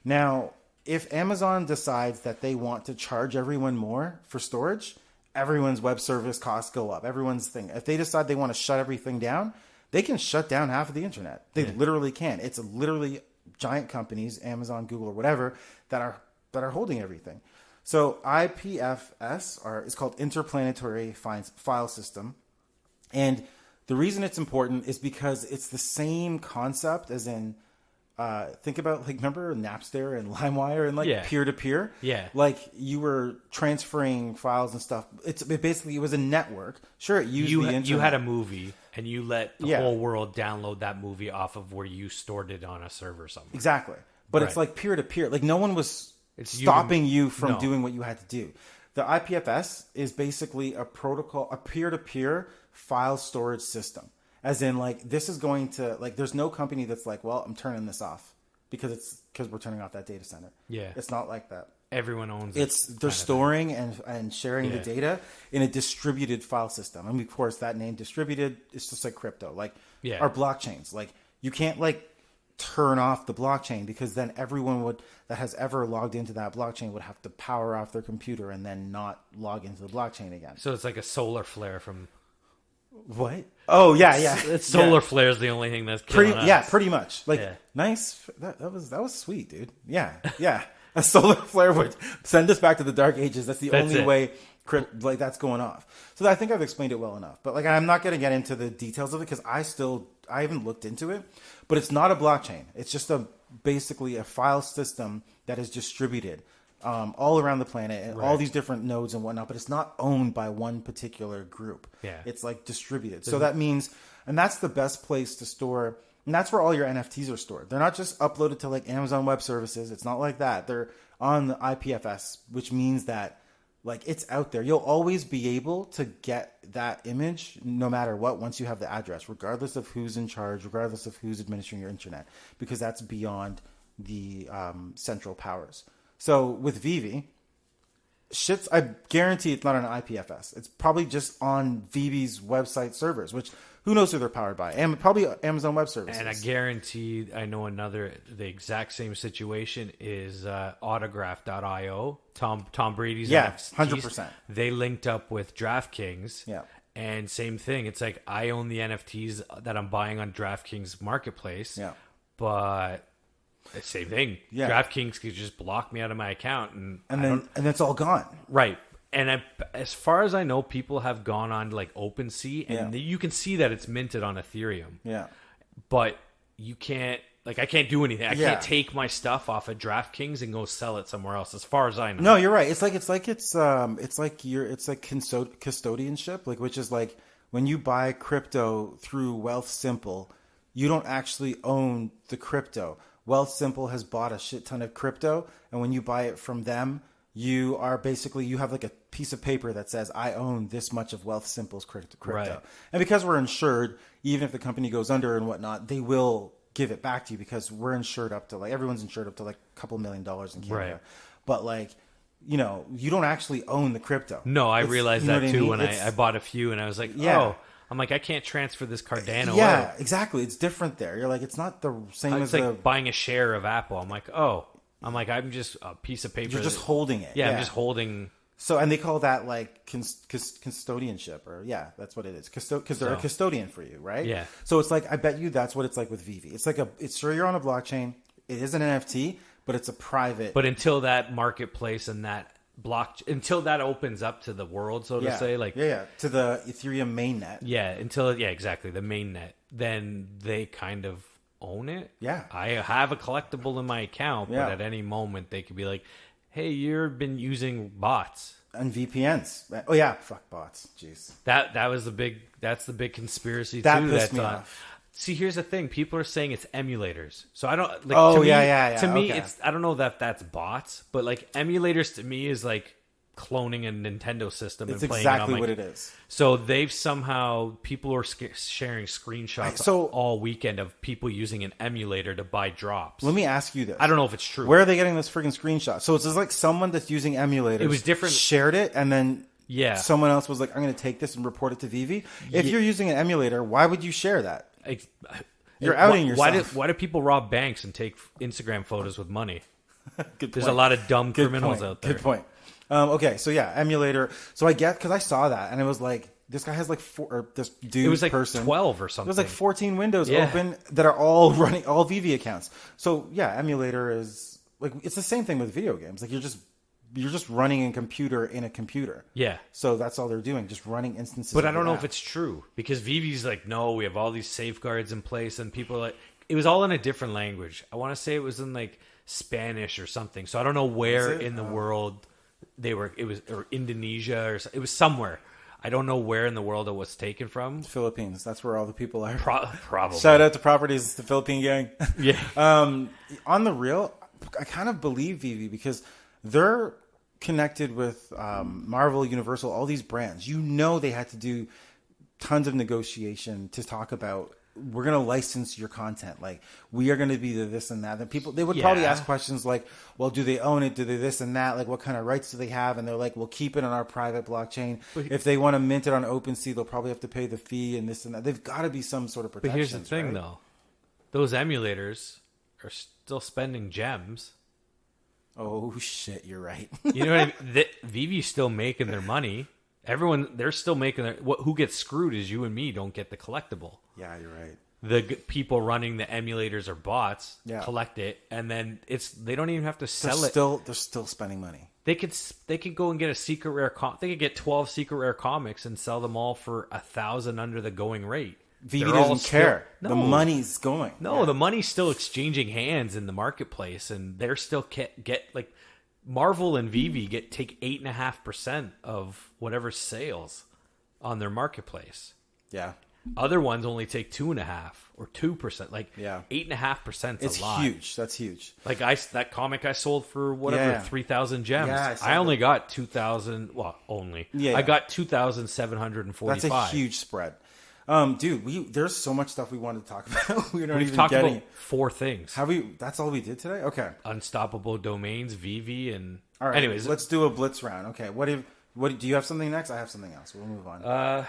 Now, if Amazon decides that they want to charge everyone more for storage, everyone's web service costs go up. Everyone's thing. If they decide they want to shut everything down, they can shut down half of the internet. They literally can. It's literally giant companies, Amazon, Google, or whatever, that are holding everything. So IPFS is called InterPlanetary File System. And the reason it's important is because it's the same concept as in think about like remember Napster and LimeWire and like peer-to-peer. Yeah. Like you were transferring files and stuff. It was a network. Sure, it used the internet. You had a movie and you let the whole world download that movie off of where you stored it on a server somewhere. Exactly. But it's like peer-to-peer. Like no one was stopping you from doing what you had to do. The IPFS is basically a protocol, a peer-to-peer file storage system. As in, like, this is going to, like, there's no company that's like, well, I'm turning this off because we're turning off that data center. Yeah. It's not like that. Everyone owns it. They're storing and sharing the data in a distributed file system. And of course, that name distributed is just like crypto, like our blockchains. Like, you can't, like, turn off the blockchain because then everyone that has ever logged into that blockchain would have to power off their computer and then not log into the blockchain again. So it's like a solar flare from... What? Oh yeah. It's solar flare is the only thing that's killing us. Yeah, pretty much. Like nice. That was sweet, dude. Yeah. A solar flare would send us back to the dark ages. That's the only way. Like that's going off. So I think I've explained it well enough. But like I'm not going to get into the details of it because I haven't looked into it. But it's not a blockchain. It's just basically a file system that is distributed all around the planet and all these different nodes and whatnot, but it's not owned by one particular group. Yeah. It's like distributed. So that means, and that's the best place to store, and that's where all your NFTs are stored. They're not just uploaded to like Amazon Web Services. It's not like that. They're on the IPFS, which means that like it's out there. You'll always be able to get that image no matter what once you have the address, regardless of who's in charge, regardless of who's administering your internet, because that's beyond the central powers. So with Veve, I guarantee it's not on IPFS. It's probably just on Veve's website servers, which who knows who they're powered by? And probably Amazon Web Services. And I guarantee I know the exact same situation is Autograph.io. Tom Brady's NFTs. 100%. They linked up with DraftKings. Yeah. And same thing. It's like I own the NFTs that I'm buying on DraftKings Marketplace. Yeah. But... same thing. Yeah. DraftKings could just block me out of my account, and it's all gone. Right. And as far as I know, people have gone on like OpenSea, and you can see that it's minted on Ethereum. Yeah. But you can't, like, I can't do anything. I can't take my stuff off of DraftKings and go sell it somewhere else. As far as I know. No, you're right. It's like custodianship, like which is like when you buy crypto through Wealthsimple, you don't actually own the crypto. Wealthsimple has bought a shit ton of crypto, and when you buy it from them, you are basically, you have like a piece of paper that says, I own this much of Wealth Simple's crypto. Right. And because we're insured, even if the company goes under and whatnot, they will give it back to you because we're insured up to like, everyone's insured up to like a couple $1 million in Canada. Right. But like, you know, you don't actually own the crypto. No, I realized that too when I bought a few and I was like, oh, I'm like, I can't transfer this Cardano. Yeah, exactly. It's different there. You're like, it's not the same as like buying a share of Apple. I'm like, I'm just a piece of paper. You're just holding it. Yeah, I'm just holding. So, and they call that like custodianship, or that's what it is. Because they're a custodian for you, right? Yeah. So it's like, I bet you that's what it's like with Veve. It's like it's sure you're on a blockchain. It is an NFT, but it's a private. But until that marketplace and that until that opens up to the world, so to say, like to the Ethereum mainnet. Exactly, the mainnet. Then they kind of own it. Yeah, I have a collectible in my account, but at any moment they could be like, "Hey, you've been using bots and VPNs." Oh yeah, fuck bots. Jeez, that's the big conspiracy that too. Pissed me off. See, here's the thing: people are saying it's emulators. So I don't like. Oh, to me, it's I don't know that that's bots, but like emulators to me is like cloning a Nintendo system and playing exactly it on what it is. So they've somehow people are sharing screenshots all weekend of people using an emulator to buy drops. Let me ask you this: I don't know if it's true. Where are they getting this freaking screenshot? So it's just like someone that's using emulators. It was different. Shared it and then. Yeah. Someone else was like, I'm going to take this and report it to Veve. If you're using an emulator, why would you share that? You're outing yourself. Why do people rob banks and take Instagram photos with money? There's a lot of dumb criminals out there. Good point. Okay, so emulator. So I get, because I saw that and it was like, this guy has like this dude. It was like person, 12 or something. It was like 14 windows open that are all running, all Veve accounts. So emulator is like, it's the same thing with video games. Like you're just running a computer in a computer. Yeah. So that's all they're doing, just running instances. But I don't know if it's true because Vivi's like, no, we have all these safeguards in place, and people are like, it was all in a different language. I want to say it was in like Spanish or something. So I don't know where in the world they were. It was or Indonesia or it was somewhere. I don't know where in the world it was taken from. Philippines. That's where all the people are. Probably. Shout out to Properties, the Philippine gang. Yeah. On the real, I kind of believe Veve because they're connected with Marvel, Universal, all these brands. You know they had to do tons of negotiation to talk about, we're going to license your content. Like, we are going to be the this and that. And people, they would probably ask questions like, well, do they own it? Do they this and that? Like, what kind of rights do they have? And they're like, we'll keep it on our private blockchain. If they want to mint it on OpenSea, they'll probably have to pay the fee and this and that. They've got to be some sort of protection. But here's the thing, though. Those emulators are still spending gems. Oh shit, you're right. You know what I mean? Vive's still making their money. They're still making their. Who gets screwed is you and me don't get the collectible. Yeah, you're right. The people running the emulators or bots collect it, and then they don't even have to sell it. They're still spending money. They could go and get a secret rare. They could get 12 secret rare comics and sell them all for 1,000 under the going rate. Veve doesn't care. The money's going. No, the money's still exchanging hands in the marketplace, and they're still get like Marvel and Veve take 8.5% of whatever sales on their marketplace. Yeah. Other ones only take 2.5 or 2%. Like 8.5% is a lot. It's huge. That's huge. Like that comic I sold for 3,000 gems. Yeah, I only got 2,000. Well, only. Yeah. I got 2,745. That's a huge spread. Dude, there's so much stuff we wanted to talk about. We've talked about 4 things. That's all we did today? Okay. Unstoppable domains, Veve, and all right. Anyways, let's do a blitz round. Okay. What do you have something next? I have something else. We'll move on.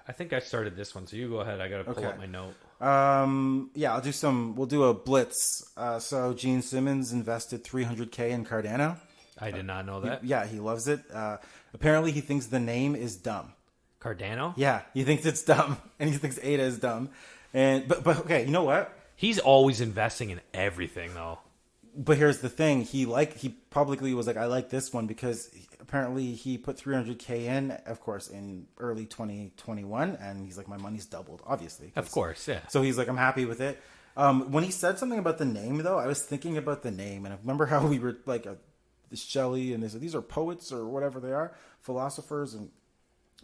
I think I started this one, so you go ahead. I got to pull up my note. We'll do a blitz. So Gene Simmons invested $300K in Cardano. I did not know that. He loves it. Apparently he thinks the name is dumb. Cardano? Yeah, he thinks it's dumb, and he thinks Ada is dumb. But okay, you know what? He's always investing in everything, though. But here's the thing: he publicly was like, "I like this one," because apparently he put $300K in, of course, in early 2021, and he's like, "My money's doubled," obviously. Of course, yeah. So he's like, "I'm happy with it." When he said something about the name, though, I was thinking about the name, and I remember how we were like, Shelley, and these are poets or whatever they are, philosophers, and.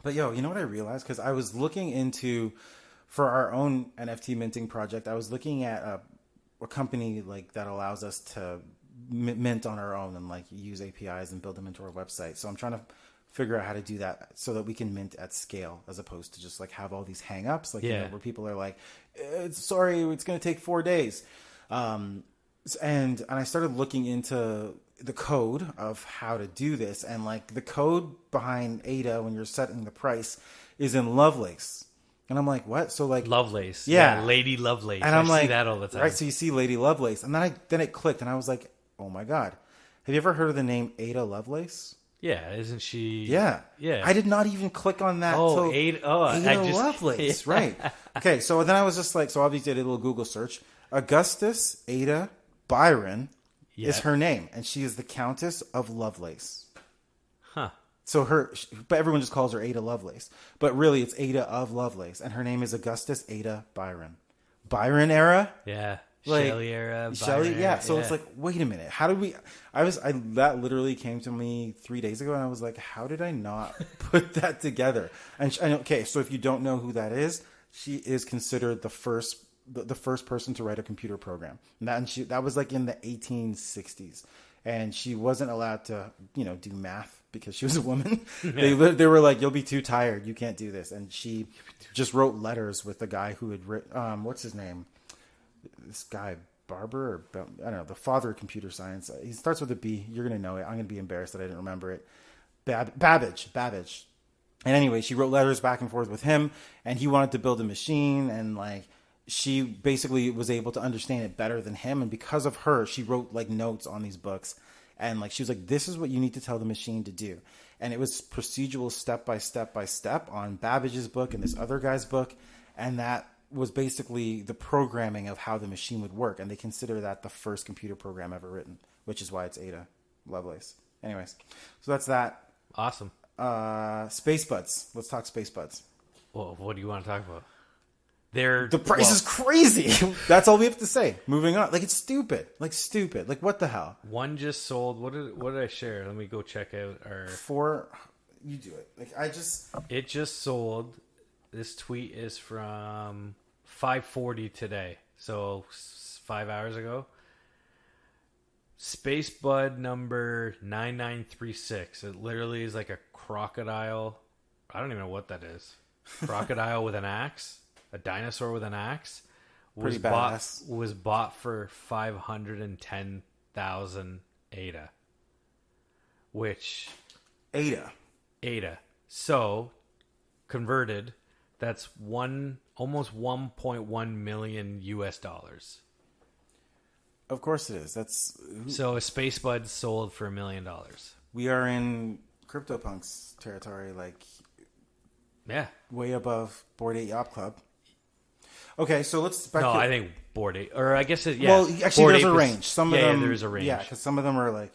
But you know what I realized? Because I was looking into, for our own NFT minting project, I was looking at a company like that allows us to mint on our own and like use APIs and build them into our website. So I'm trying to figure out how to do that so that we can mint at scale, as opposed to just like have all these hang-ups, like where people are like, sorry, it's going to take 4 days. And I started looking into the code of how to do this, and like the code behind Ada when you're setting the price is in Lovelace. And I'm like, what? So like Lovelace, Lady Lovelace. And I'm I see that all the time. Right, so you see Lady Lovelace, and then it clicked, and I was like, oh my god, have you ever heard of the name Ada Lovelace? Yeah, isn't she? Yeah. I did not even click on that. Ada Lovelace, right? Okay, so then I was just like, so obviously I did a little Google search. Augustus Ada Byron is her name, and she is the Countess of Lovelace. Huh. So but everyone just calls her Ada Lovelace, but really it's Ada of Lovelace, and her name is Augustus Ada Byron. Byron era? Yeah. Like, Shelley era. Shelley, Byron yeah. era, So it's like, wait a minute. How did we? That literally came to me 3 days ago, and I was like, how did I not put that together? And okay, so if you don't know who that is, she is considered the first person to write a computer program. And that was like in the 1860s, and she wasn't allowed to do math because she was a woman. They were like, you'll be too tired, you can't do this. And she just wrote letters with the guy who had written, what's his name? This guy, Barber, or I don't know, the father of computer science. He starts with a B. You're going to know it. I'm going to be embarrassed that I didn't remember it. Babbage. And anyway, she wrote letters back and forth with him, and he wanted to build a machine, and like she basically was able to understand it better than him. And because of her, she wrote like notes on these books, and like she was like, this is what you need to tell the machine to do. And it was procedural step by step on Babbage's book and this other guy's book, and that was basically the programming of how the machine would work, and they consider that the first computer program ever written, which is why it's Ada Lovelace. Anyways, so that's that. Awesome. Spacebudz. Let's talk Spacebudz. Well, what do you want to talk about? The price is crazy. That's all we have to say. Moving on. Like, it's stupid. Like, what the hell? One just sold. What did I share? Let me go check out our... You do it. It just sold. This tweet is from 5:40 today, so 5 hours ago. Spacebud number 9936. It literally is like a crocodile. I don't even know what that is. Crocodile with an axe, a dinosaur with an axe. Was bought for 510,000 ADA. Which ADA. So converted, that's almost 1.1 million US dollars. Of course it is. So a Spacebud sold for $1 million. We are in CryptoPunks territory, like way above Bored Ape Yacht Club. Okay, so let's speculate. No, I think Bored Ape, or I guess Well, actually, Bored there's Ape a range. Some of them, there is a range. Yeah, because some of them are like,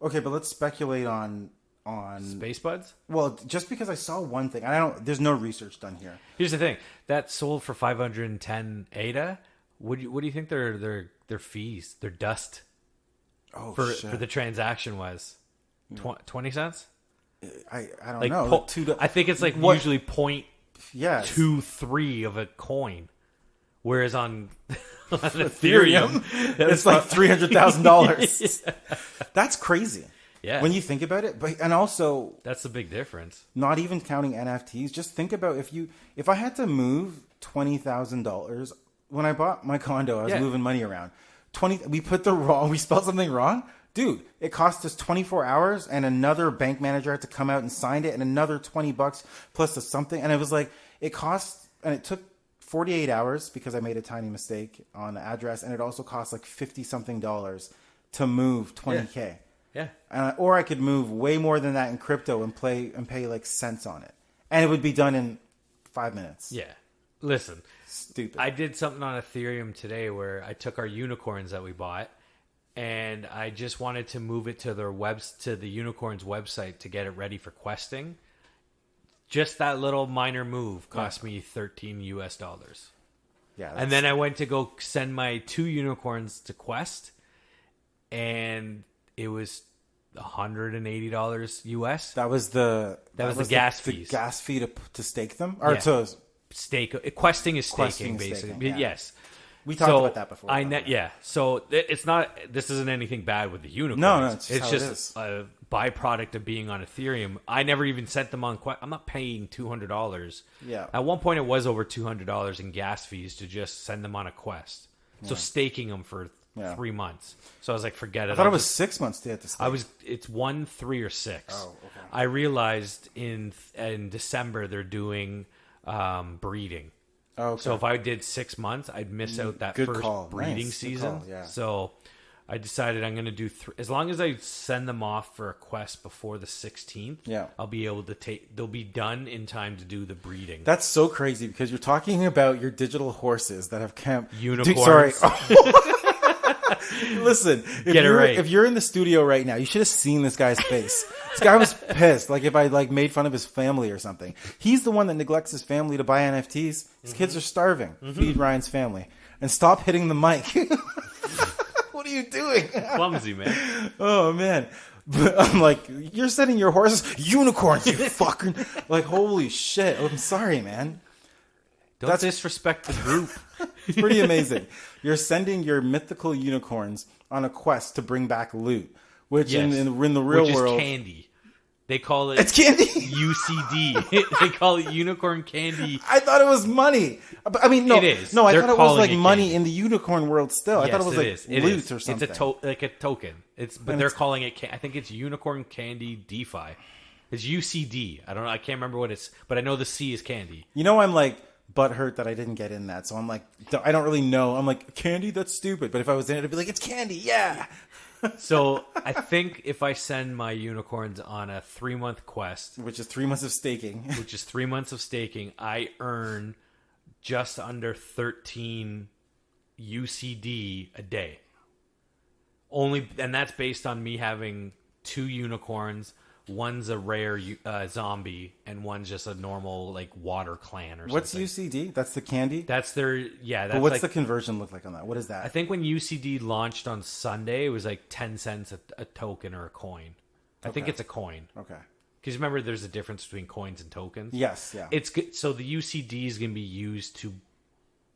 okay, but let's speculate on Spacebudz. Well, just because I saw one thing, there's no research done here. Here's the thing: that sold for 510 ADA. What do you think their fees, their dust, for the transaction was? 20 cents. I don't like know. I think it's like usually 0.23 of a coin, whereas on Ethereum, it's like $300,000. Yeah. That's crazy. Yeah, when you think about it, and also that's the big difference. Not even counting NFTs. Just think about if I had to move $20,000 when I bought my condo, I was moving money around. We spelled something wrong, dude. It cost us 24 hours, and another bank manager had to come out and sign it, and another $20 plus the something, and it was like it took 48 hours because I made a tiny mistake on the address, and it also cost like $50 something to move 20K. Yeah. Or I could move way more than that in crypto and pay like cents on it. And it would be done in 5 minutes. Yeah. Listen. Stupid. I did something on Ethereum today where I took our unicorns that we bought and I just wanted to move it to the unicorns website to get it ready for questing. Just that little minor move cost me $13 US. Yeah. And then I went to go send my 2 unicorns to quest, and it was $180 US. That was the gas fees. The gas fee to stake them, or to stake. Questing is staking, basically. Yeah. Yes. We talked about that before. Yeah. So it's not. This isn't anything bad with the unicorns. No, it's just a byproduct of being on Ethereum. I never even sent them on. I'm not paying $200. Yeah. At one point, it was over $200 in gas fees to just send them on a quest. So staking them for 3 months. So I was like, forget it. I thought it was 6 months to have to stake. It's 1, 3, or 6. Oh, okay. I realized in December they're doing breeding. Oh, okay. So if I did 6 months, I'd miss out that first breeding season. Yeah. So I decided I'm going to do as long as I send them off for a quest before the 16th. Yeah. I'll be able to they'll be done in time to do the breeding. That's so crazy because you're talking about your digital horses that have unicorns. Sorry. Listen, if you're in the studio right now, you should have seen this guy's face. This guy was pissed. Like if I made fun of his family or something. He's the one that neglects his family to buy NFTs. His kids are starving. Feed Ryan's family. And stop hitting the mic. What are you doing? Clumsy, man. Oh, man. But I'm like, you're sending your horses unicorns, you fucking... Like, holy shit. I'm sorry, man. Don't disrespect the group. It's pretty amazing. You're sending your mythical unicorns on a quest to bring back loot, which in the real world... is candy. They call it... It's candy? UCD. They call it unicorn candy. I thought it was money. I mean, no. It is. No, I They're thought it was like money candy. in the unicorn world still. I thought it was like loot or something. It's like a token. But they're calling it... I think it's unicorn candy Defi. It's UCD. I don't know. I can't remember what it's... But I know the C is candy. You know, I'm like... butthurt that I didn't get in that, so I'm like, I don't really know. I'm like, candy? That's stupid. But if I was in it, I'd be like, it's candy, yeah. So I think if I send my unicorns on a 3-month quest, which is 3 months of staking, I earn just under 13 UCD a day. And that's based on me having 2 unicorns. One's a rare zombie, and one's just a normal like water clan or something. What's UCD? That's the candy? That's their That's but what's the conversion look like on that? What is that? I think when UCD launched on Sunday, it was like 10 cents a token or a coin. I think it's a coin. Okay. Because remember, there's a difference between coins and tokens. Yes. Yeah. It's good. So the UCD is going to be used to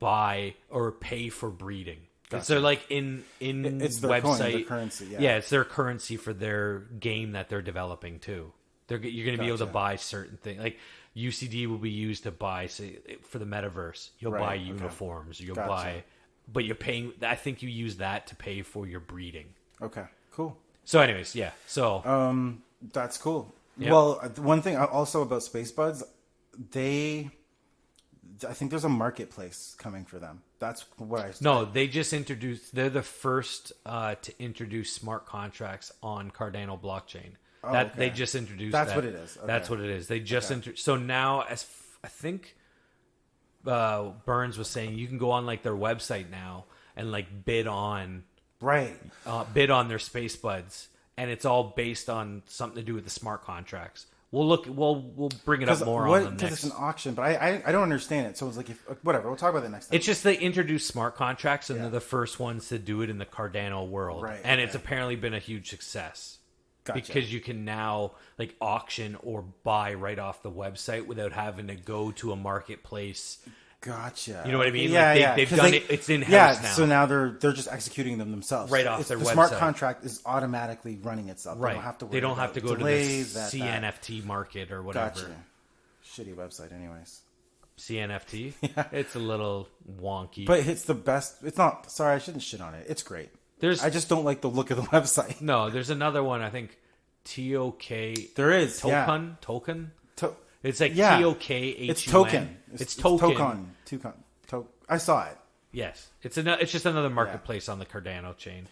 buy or pay for breeding. Gotcha. So like it's their website coin, their currency. Yeah, it's their currency for their game that they're developing too. You're going to be able to buy certain things. Like UCD will be used to buy, say, for the metaverse. You'll buy uniforms. You'll buy, but you're paying. I think you use that to pay for your breeding. Okay, cool. So, anyways, yeah. So that's cool. Yep. Well, one thing also about Spacebudz, I think there's a marketplace coming for them. That's what I said. No, they just introduced... They're the first to introduce smart contracts on Cardano blockchain. Okay. They just introduced That's that. what it is. Okay. That's what it is. They just... So now, as I think Burns was saying, you can go on like their website now and like bid on... Right. Bid on their Spacebudz. And it's all based on something to do with the smart contracts. We'll bring it up more on the next. Because it's an auction, but I don't understand it. So it's like, whatever. We'll talk about that next time. It's just they introduced smart contracts, and they're the first ones to do it in the Cardano world, right? And it's apparently been a huge success because you can now like auction or buy right off the website without having to go to a marketplace. Gotcha. You know what I mean? Yeah, like they've done it. It's in house now. So now they're just executing them themselves right off their website. The smart contract is automatically running itself. Right. They don't have to go delays, to the CNFT market or whatever. Gotcha. Shitty website, anyways. CNFT. Yeah. It's a little wonky, but it's the best. It's not. Sorry, I shouldn't shit on it. It's great. I just don't like the look of the website. No, there's another one. I think TOK. There is Token. It's like TOKHUN. It's token. It's token. Token. I saw it. Yes. It's just another marketplace on the Cardano chain.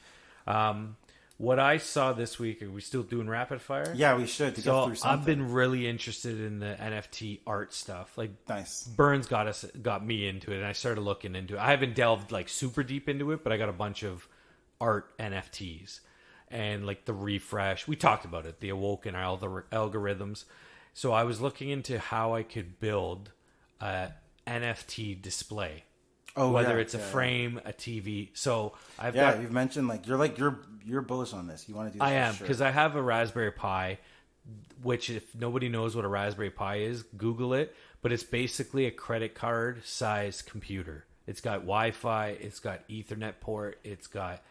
What I saw this week, are we still doing rapid fire? Yeah, we should to get through something. I've been really interested in the NFT art stuff. Like nice. Burns got me into it, and I started looking into it. I haven't delved like super deep into it, but I got a bunch of art NFTs and like the refresh. We talked about it, the Awoken algorithms. So I was looking into how I could build a NFT display, whether it's a frame, a TV. So you've mentioned you're bullish on this. You want to do this? I am because I have a Raspberry Pi, which if nobody knows what a Raspberry Pi is, Google it. But it's basically a credit card size computer. It's got Wi-Fi. It's got Ethernet port. It's got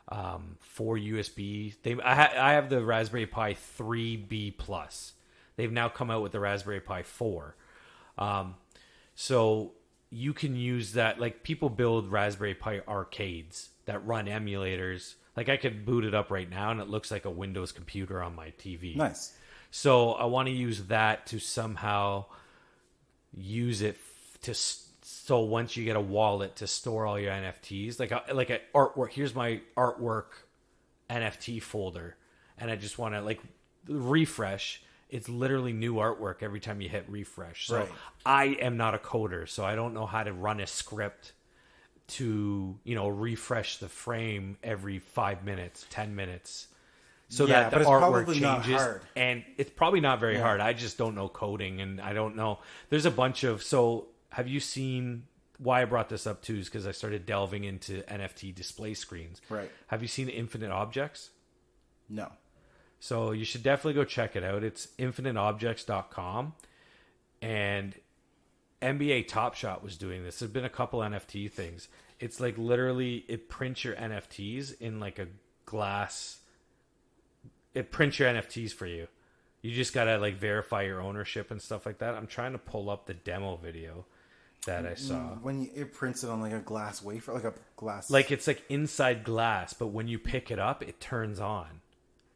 4 USB. I have the Raspberry Pi 3B Plus. They've now come out with the Raspberry Pi 4. So you can use that. Like, people build Raspberry Pi arcades that run emulators. Like, I could boot it up right now and it looks like a Windows computer on my TV. Nice. So I want to use that to somehow use it so once you get a wallet to store all your NFTs, like a artwork. Here's my artwork NFT folder, and I just want to like refresh. It's literally new artwork every time you hit refresh. So right. I am not a coder, so I don't know how to run a script to, refresh the frame every 5 minutes, 10 minutes. So that the artwork changes. And it's probably not very hard. I just don't know coding, and I don't know. There's a bunch of... So have you seen... Why I brought this up too is because I started delving into NFT display screens. Right. Have you seen Infinite Objects? No. So you should definitely go check it out. It's infiniteobjects.com. And NBA Top Shot was doing this. There's been a couple NFT things. It's like literally it prints your NFTs in like a glass. It prints your NFTs for you. You just gotta like verify your ownership and stuff like that. I'm trying to pull up the demo video that I saw. When it prints it on like a glass wafer, like a glass... Like it's like inside glass, but when you pick it up, it turns on.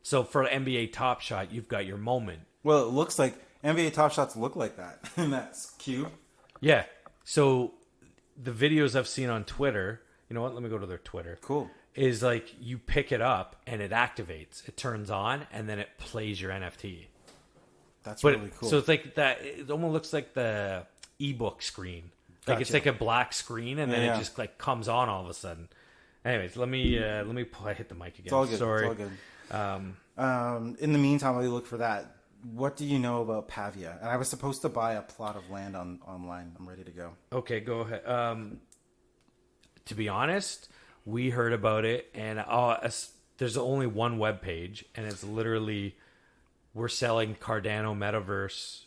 So for NBA Top Shot, you've got your moment. Well, it looks like NBA Top Shots look like that in that cube. Yeah. So the videos I've seen on Twitter, you know what? Let me go to their Twitter. Cool. Is like you pick it up and it activates. It turns on and then it plays your NFT. That's really cool. So it's like that. It almost looks like the ebook screen. Like it's like a black screen and then it just like comes on all of a sudden. Anyways, let me hit the mic again. It's all good. Sorry. It's all good. In the meantime, while you look for that, what do you know about Pavia? And I was supposed to buy a plot of land online. I'm ready to go. Okay, go ahead. To be honest, we heard about it, and there's only one web page, and it's literally we're selling Cardano metaverse.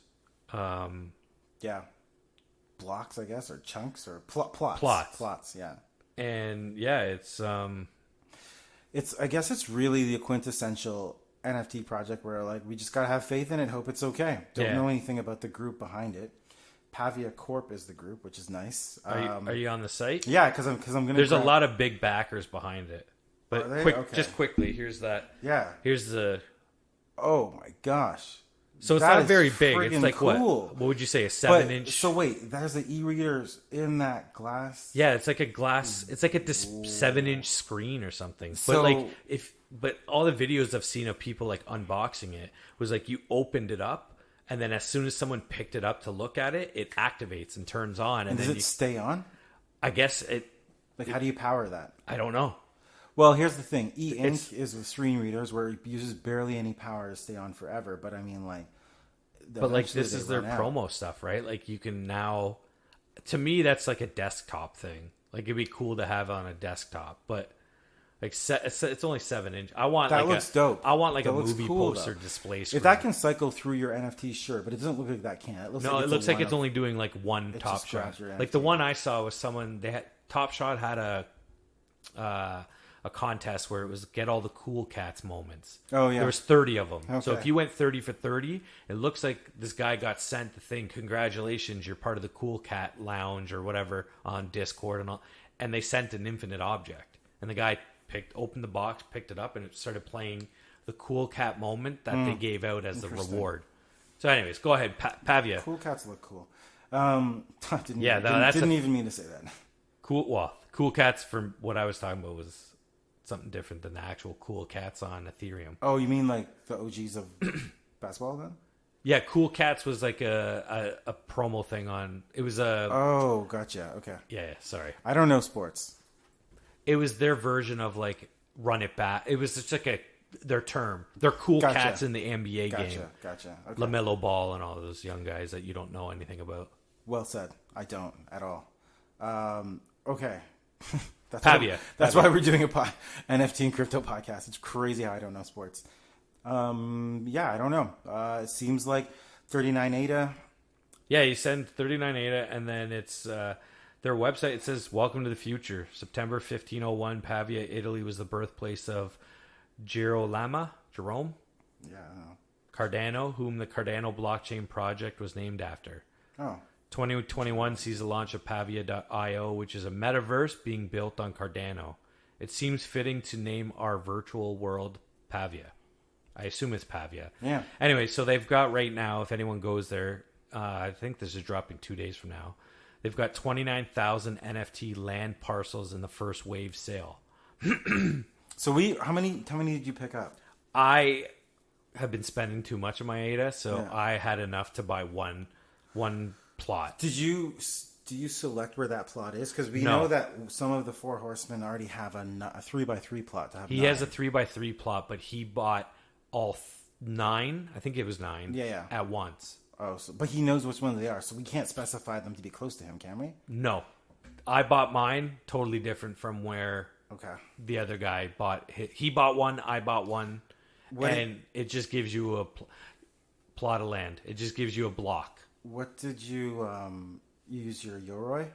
Blocks, I guess, or chunks, or plots. Plots, yeah. And yeah, it's I guess it's really the quintessential NFT project where like we just gotta have faith in it, hope it's okay. Don't know anything about the group behind it. Pavia Corp is the group, which is nice. Are you on the site? Yeah, because I'm gonna. There's a lot of big backers behind it. But Okay. just quickly, here's that. Yeah. Here's the. Oh my gosh. So it's not very big. It's like cool. What would you say? A 7-inch? So wait, there's the e-readers in that glass. Yeah, it's like a glass. It's like a 7-inch screen or something. But all the videos I've seen of people like unboxing it was like you opened it up. And then as soon as someone picked it up to look at it, it activates and turns on. And does then it stay on? I guess it... Like, how do you power that? I don't know. Well, here's the thing. E-Ink is with screen readers where it uses barely any power to stay on forever. But I mean, like... But like, this is their promo stuff, right? Like, you can now... To me, that's like a desktop thing. Like, it'd be cool to have on a desktop. But... Like it's only 7-inch. I want that like looks dope. I want like that a movie cool, poster display screen. If that can cycle through your NFT, sure, but it doesn't look like that can. It looks like it's only doing like one Top Shot. Like the one I saw was Top Shot had a contest where it was get all the cool cats moments. Oh yeah, there was 30 of them. Okay. So if you went 30 for 30, it looks like this guy got sent the thing. Congratulations, you're part of the Cool Cat Lounge or whatever on Discord and all. And they sent an infinite object, and the guy opened the box, picked it up, and it started playing the Cool Cat moment that they gave out as the reward. So anyways, go ahead, Pavia. Cool cats look cool. Didn't even mean to say that. Cool cats, from what I was talking about, was something different than the actual cool cats on Ethereum. Oh, you mean like the OGs of basketball then? Yeah, Cool Cats was like a promo thing on... It was a... Oh, gotcha. Okay. Yeah, sorry. I don't know sports. It was their version of like run it back. It was just like their term. They're cool cats in the NBA game. Gotcha. Okay. LaMelo Ball and all those young guys that you don't know anything about. Well said. I don't at all. Okay. Pavia. That's why we're doing a NFT and crypto podcast. It's crazy how I don't know sports. Yeah, I don't know. It seems like 39 ADA. Yeah, you send 39 ADA, and then it's... Their website, it says, "Welcome to the future. September 1501, Pavia, Italy was the birthplace of Jerome Yeah, I know. Cardano, whom the Cardano blockchain project was named after. Oh. 2021 sees the launch of Pavia.io, which is a metaverse being built on Cardano. It seems fitting to name our virtual world Pavia." I assume it's Pavia. Yeah. Anyway, so they've got right now, if anyone goes there, I think this is dropping 2 days from now. They've got 29,000 NFT land parcels in the first wave sale. So how many did you pick up? I have been spending too much of my ADA, so Yeah. I had enough to buy one plot. Do you select where that plot is? Because we No. know that some of the Four Horsemen already have a 3x3 plot to have. He has a 3x3 plot, but he bought all 9. I think it was 9. Yeah. At once. Oh, but he knows which one they are, so we can't specify them to be close to him, can we? No, I bought mine totally different from where the other guy bought. He bought one. I bought one, and it just gives you a plot of land. It just gives you a block. What did you use your Yoroi?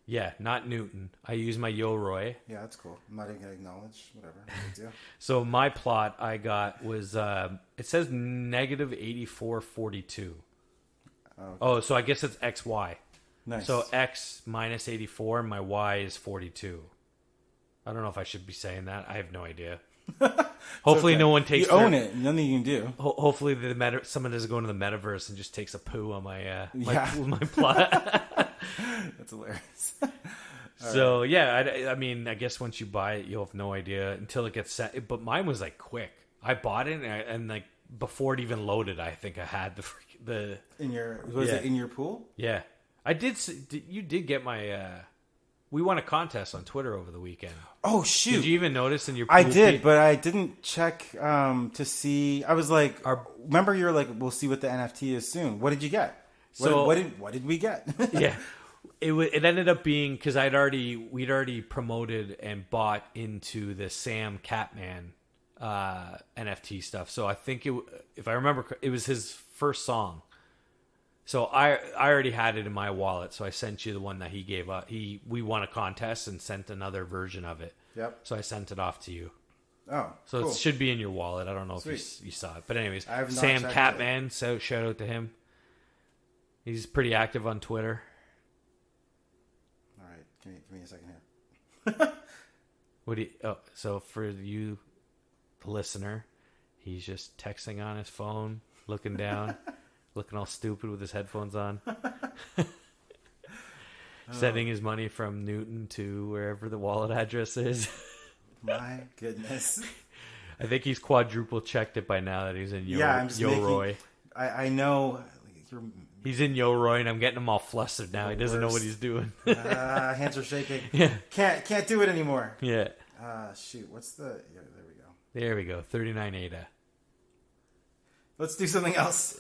Yeah, not Newton. I use my Yoroi. Yeah, that's cool. I'm not even gonna acknowledge whatever. No big deal. So my plot I got was it says negative 8442. Okay. Oh, so I guess it's XY. Nice. So X minus 84, and my Y is 42. I don't know if I should be saying that. I have no idea. Hopefully, no one takes. You own it. Nothing you can do. Hopefully, someone doesn't go into the metaverse and just takes a poo on my my plot. That's hilarious. So yeah, I mean, I guess once you buy it, you'll have no idea until it gets set. But mine was like quick. I bought it and like before it even loaded, I think I had the in your it in your pool? Yeah, I did. You did get my. We won a contest on Twitter over the weekend. Oh shoot! Did you even notice in your pool I did, feed? But I didn't check to see. I was like, remember you're like, we'll see what the NFT is soon. What did you get? What did we get? Yeah, it ended up being because we'd already promoted and bought into the Sam Catman NFT stuff. So I think if I remember, it was his first song. So I already had it in my wallet, so I sent you the one that he gave up. We won a contest and sent another version of it. Yep. So I sent it off to you. Oh, so cool. It should be in your wallet. I don't know if you saw it, but anyways, Sam Catman. So shout out to him. He's pretty active on Twitter. All right, give me a second here. So for you, the listener, he's just texting on his phone, looking down. Looking all stupid with his headphones on. Sending his money from Newton to wherever the wallet address is. My goodness. I think he's quadruple checked it by now that he's in Yoroi. I know. He's in Yoroi and I'm getting him all flustered now. He doesn't know what he's doing. Hands are shaking. Yeah. Can't do it anymore. Yeah. Shoot. What's the... Yeah, there we go. There we go. 39 ADA. Let's do something else.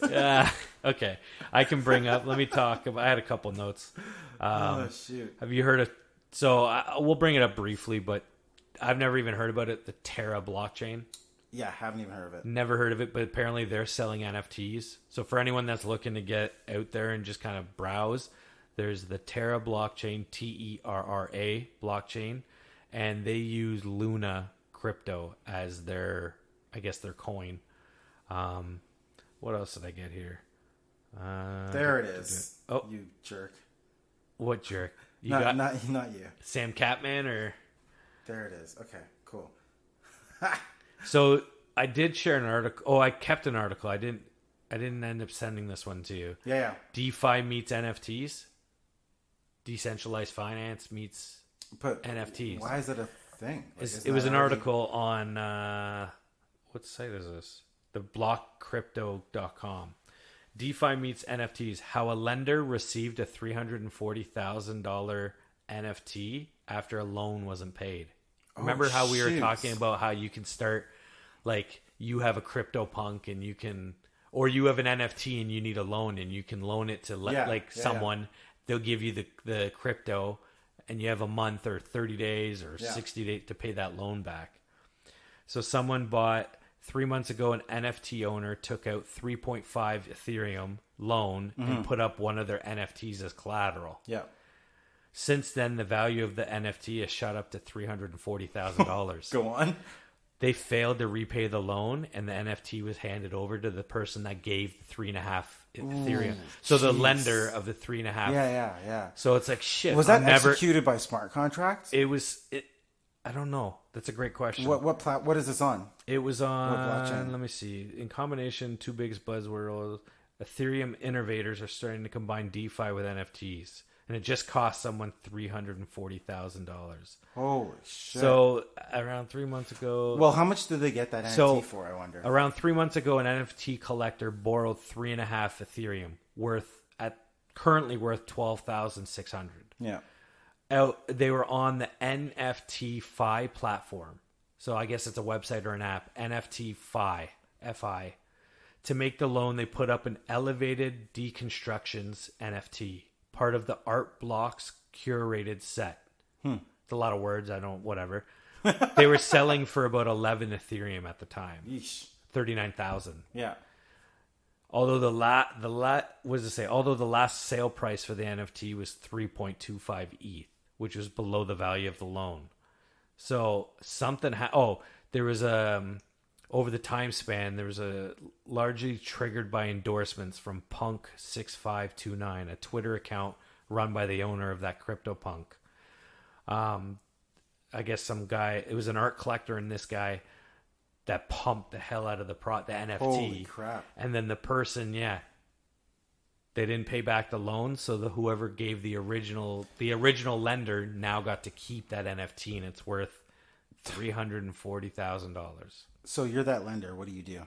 Okay. I can bring up. Let me talk. I had a couple notes. Shoot. Have you heard of? So we'll bring it up briefly, but I've never even heard about it. The Terra blockchain. Yeah, haven't even heard of it. Never heard of it, but apparently they're selling NFTs. So for anyone that's looking to get out there and just kind of browse, there's the Terra blockchain, TERRA blockchain, and they use Luna crypto as their coin. What else did I get here? There it is. Oh, you jerk! What jerk? Not you. Sam Catman or? There it is. Okay, cool. So I did share an article. Oh, I kept an article. I didn't end up sending this one to you. Yeah. DeFi meets NFTs. Decentralized finance meets NFTs. Why is it a thing? It was an article on what site is this? theblockcrypto.com. DeFi meets NFTs. How a lender received a $340,000 NFT after a loan wasn't paid. Remember how we were talking about how you can start, like, you have a CryptoPunk and you can, or you have an NFT and you need a loan and you can loan it to someone. They'll give you the crypto and you have a month or 30 days or 60 days to pay that loan back. So someone bought 3 months ago, an NFT owner took out 3.5 Ethereum loan and put up one of their NFTs as collateral. Yeah. Since then, the value of the NFT has shot up to $340,000. Go on. They failed to repay the loan, and the NFT was handed over to the person that gave the 3.5 Ethereum. So the lender of the 3.5. Yeah. So it's like, shit. Was that executed by smart contracts? I don't know. That's a great question. What is this on? It was on, what blockchain? Let me see. In combination, two biggest buzzwords, Ethereum innovators are starting to combine DeFi with NFTs. And it just cost someone $340,000. Holy shit. So around 3 months ago... Well, how much did they get that NFT for, I wonder? Around 3 months ago, an NFT collector borrowed 3.5 Ethereum, currently worth $12,600. Yeah. They were on the NFT Fi platform. So I guess it's a website or an app. NFT Fi, F-I. To make the loan, they put up an elevated deconstructions NFT. Part of the Art Blocks curated set. It's a lot of words. Whatever. They were selling for about 11 Ethereum at the time. Yeesh. 39,000. Yeah. Although Although the last sale price for the NFT was 3.25 ETH, which was below the value of the loan. So something. There was over the time span, there was a largely triggered by endorsements from Punk6529, a Twitter account run by the owner of that CryptoPunk. I guess some guy, it was an art collector and this guy that pumped the hell out of the NFT. Holy crap. And then the person, they didn't pay back the loan. So whoever gave the original lender now got to keep that NFT, and it's worth $340,000. So you're that lender. What do you do?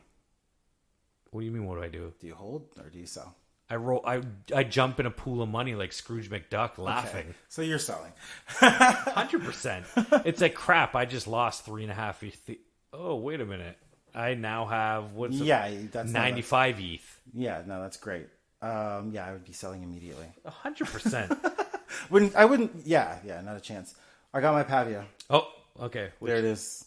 What do you mean? What do I do? Do you hold or do you sell? I jump in a pool of money like Scrooge McDuck, laughing. Okay. So you're selling. 100%. It's like, crap, I just lost 3.5 Oh, wait a minute. I now have that's 95 ETH. Yeah, no, that's great. I would be selling immediately. 100%. I wouldn't. Yeah, not a chance. I got my Pavia. Oh, okay. There it is.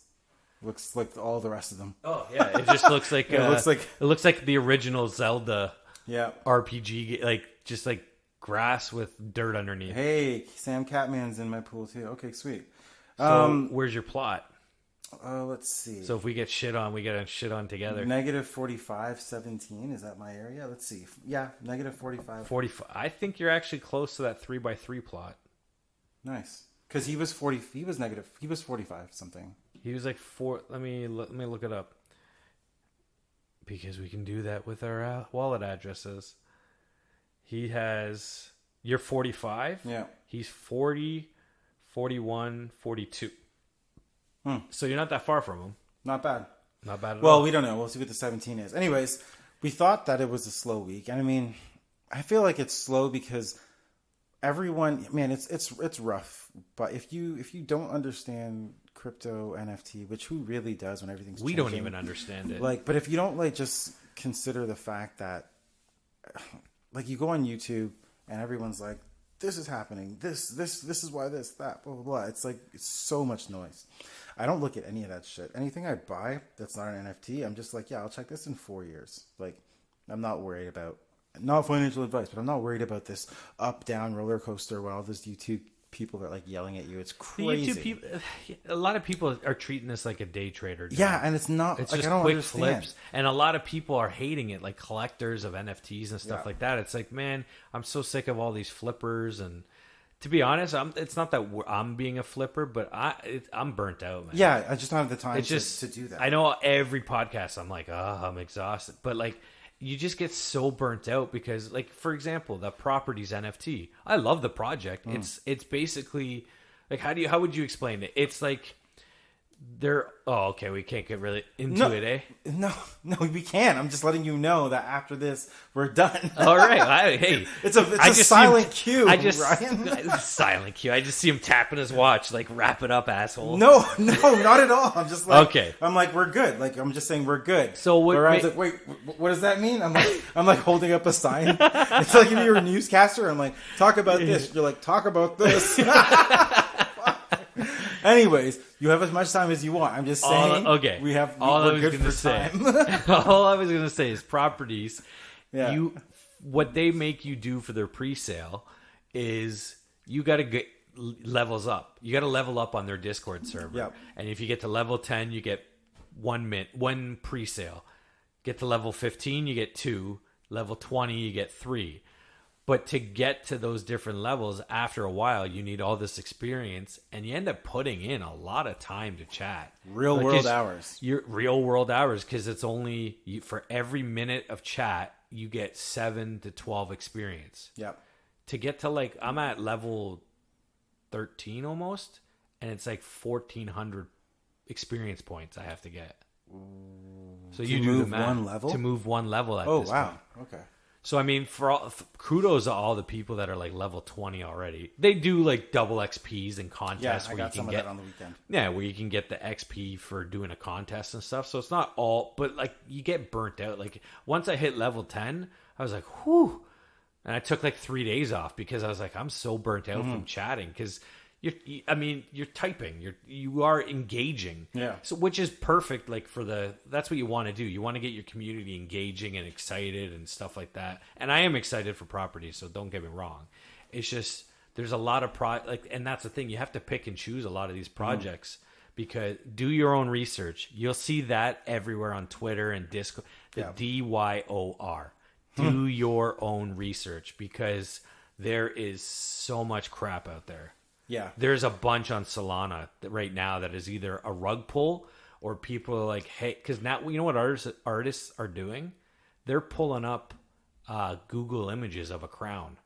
Looks like all the rest of them. Oh yeah, it just looks like it looks like the original Zelda. Yeah. RPG, just like grass with dirt underneath. Hey, Sam Catman's in my pool too. Okay, sweet. So where's your plot? Let's see. So if we get shit on, we get shit on together. -45.17. Is that my area? Let's see. Yeah, -45. 45. I think you're actually close to that 3x3 plot. Nice. Because he was 40. He was negative. He was 45 something. He was like 4. Let me look it up. Because we can do that with our wallet addresses. You're 45. Yeah. He's 40, 41, 42. So you're not that far from him. Not bad. Not bad at all. Well, we don't know. We'll see what the 17 is. Anyways, we thought that it was a slow week. And I mean, I feel like it's slow because everyone, man, it's rough. But if you don't understand crypto NFT, which who really does when everything's we changing, don't even understand it. But if you don't just consider the fact that you go on YouTube and everyone's like, this is happening, this is why this, that, blah blah blah. It's so much noise. I don't look at any of that shit. Anything I buy that's not an NFT, I'm just like, yeah, I'll check this in 4 years. I'm not worried about, not financial advice, but I'm not worried about this up down roller coaster where all this YouTube people are yelling at you. It's crazy. A lot of people are treating this like a day trader. Yeah, and it's not. It's just I don't quick understand. flips, and a lot of people are hating it, like collectors of NFTs and stuff like that. It's like, man, I'm so sick of all these flippers. And to be honest, it's not that I'm being a flipper, but I'm burnt out, man. Yeah, I just don't have the time to do that. I know every podcast I'm like, I'm exhausted, but you just get so burnt out because, for example, the Properties NFT. I love the project. It's basically how would you explain it? It's like they're okay. We can't get really into it, eh? No, we can. I'm just letting you know that after this, we're done. All right. Hey, it's a silent cue. Ryan. Silent cue. I just see him tapping his watch, wrap it up, asshole. No, not at all. I'm just okay. I'm we're good. I'm just saying we're good. So what? Ryan's wait, what does that mean? I'm holding up a sign. It's like if you're a newscaster. I'm talk about this. You're talk about this. Anyways, you have as much time as you want. I'm just saying. Okay. We're good for time. All I was going to say is Properties. Yeah. What they make you do for their pre-sale is you got to get levels up. You got to level up on their Discord server. Yep. And if you get to level 10, you get one pre-sale. Get to level 15, you get 2. Level 20, you get 3. But to get to those different levels, after a while, you need all this experience, and you end up putting in a lot of time to chat. Real world hours. Real world hours, because it's only for every minute of chat, you get 7 to 12 experience. Yep. To get to I'm at level 13 almost, and it's 1,400 experience points I have to get. So you do the math. One level? To move one level at this wow. point. Okay. So I mean, kudos to all the people that are level 20 already. They do double XPs and contests where you can can get get on the weekend. Yeah, where you can get the XP for doing a contest and stuff. So it's not all, but you get burnt out. Once I hit level 10, I was like, whew. And I took 3 days off because I was I'm so burnt out from chatting, because you're typing, you are engaging. Yeah. So which is perfect. That's what you want to do. You want to get your community engaging and excited and stuff like that. And I am excited for properties, so don't get me wrong. It's just there's a lot of and that's the thing. You have to pick and choose a lot of these projects because do your own research. You'll see that everywhere on Twitter and Discord. DYOR. Do your own research, because there is so much crap out there. Yeah. There's a bunch on Solana right now that is either a rug pull or people are hey, because now, you know what artists are doing? They're pulling up Google images of a crown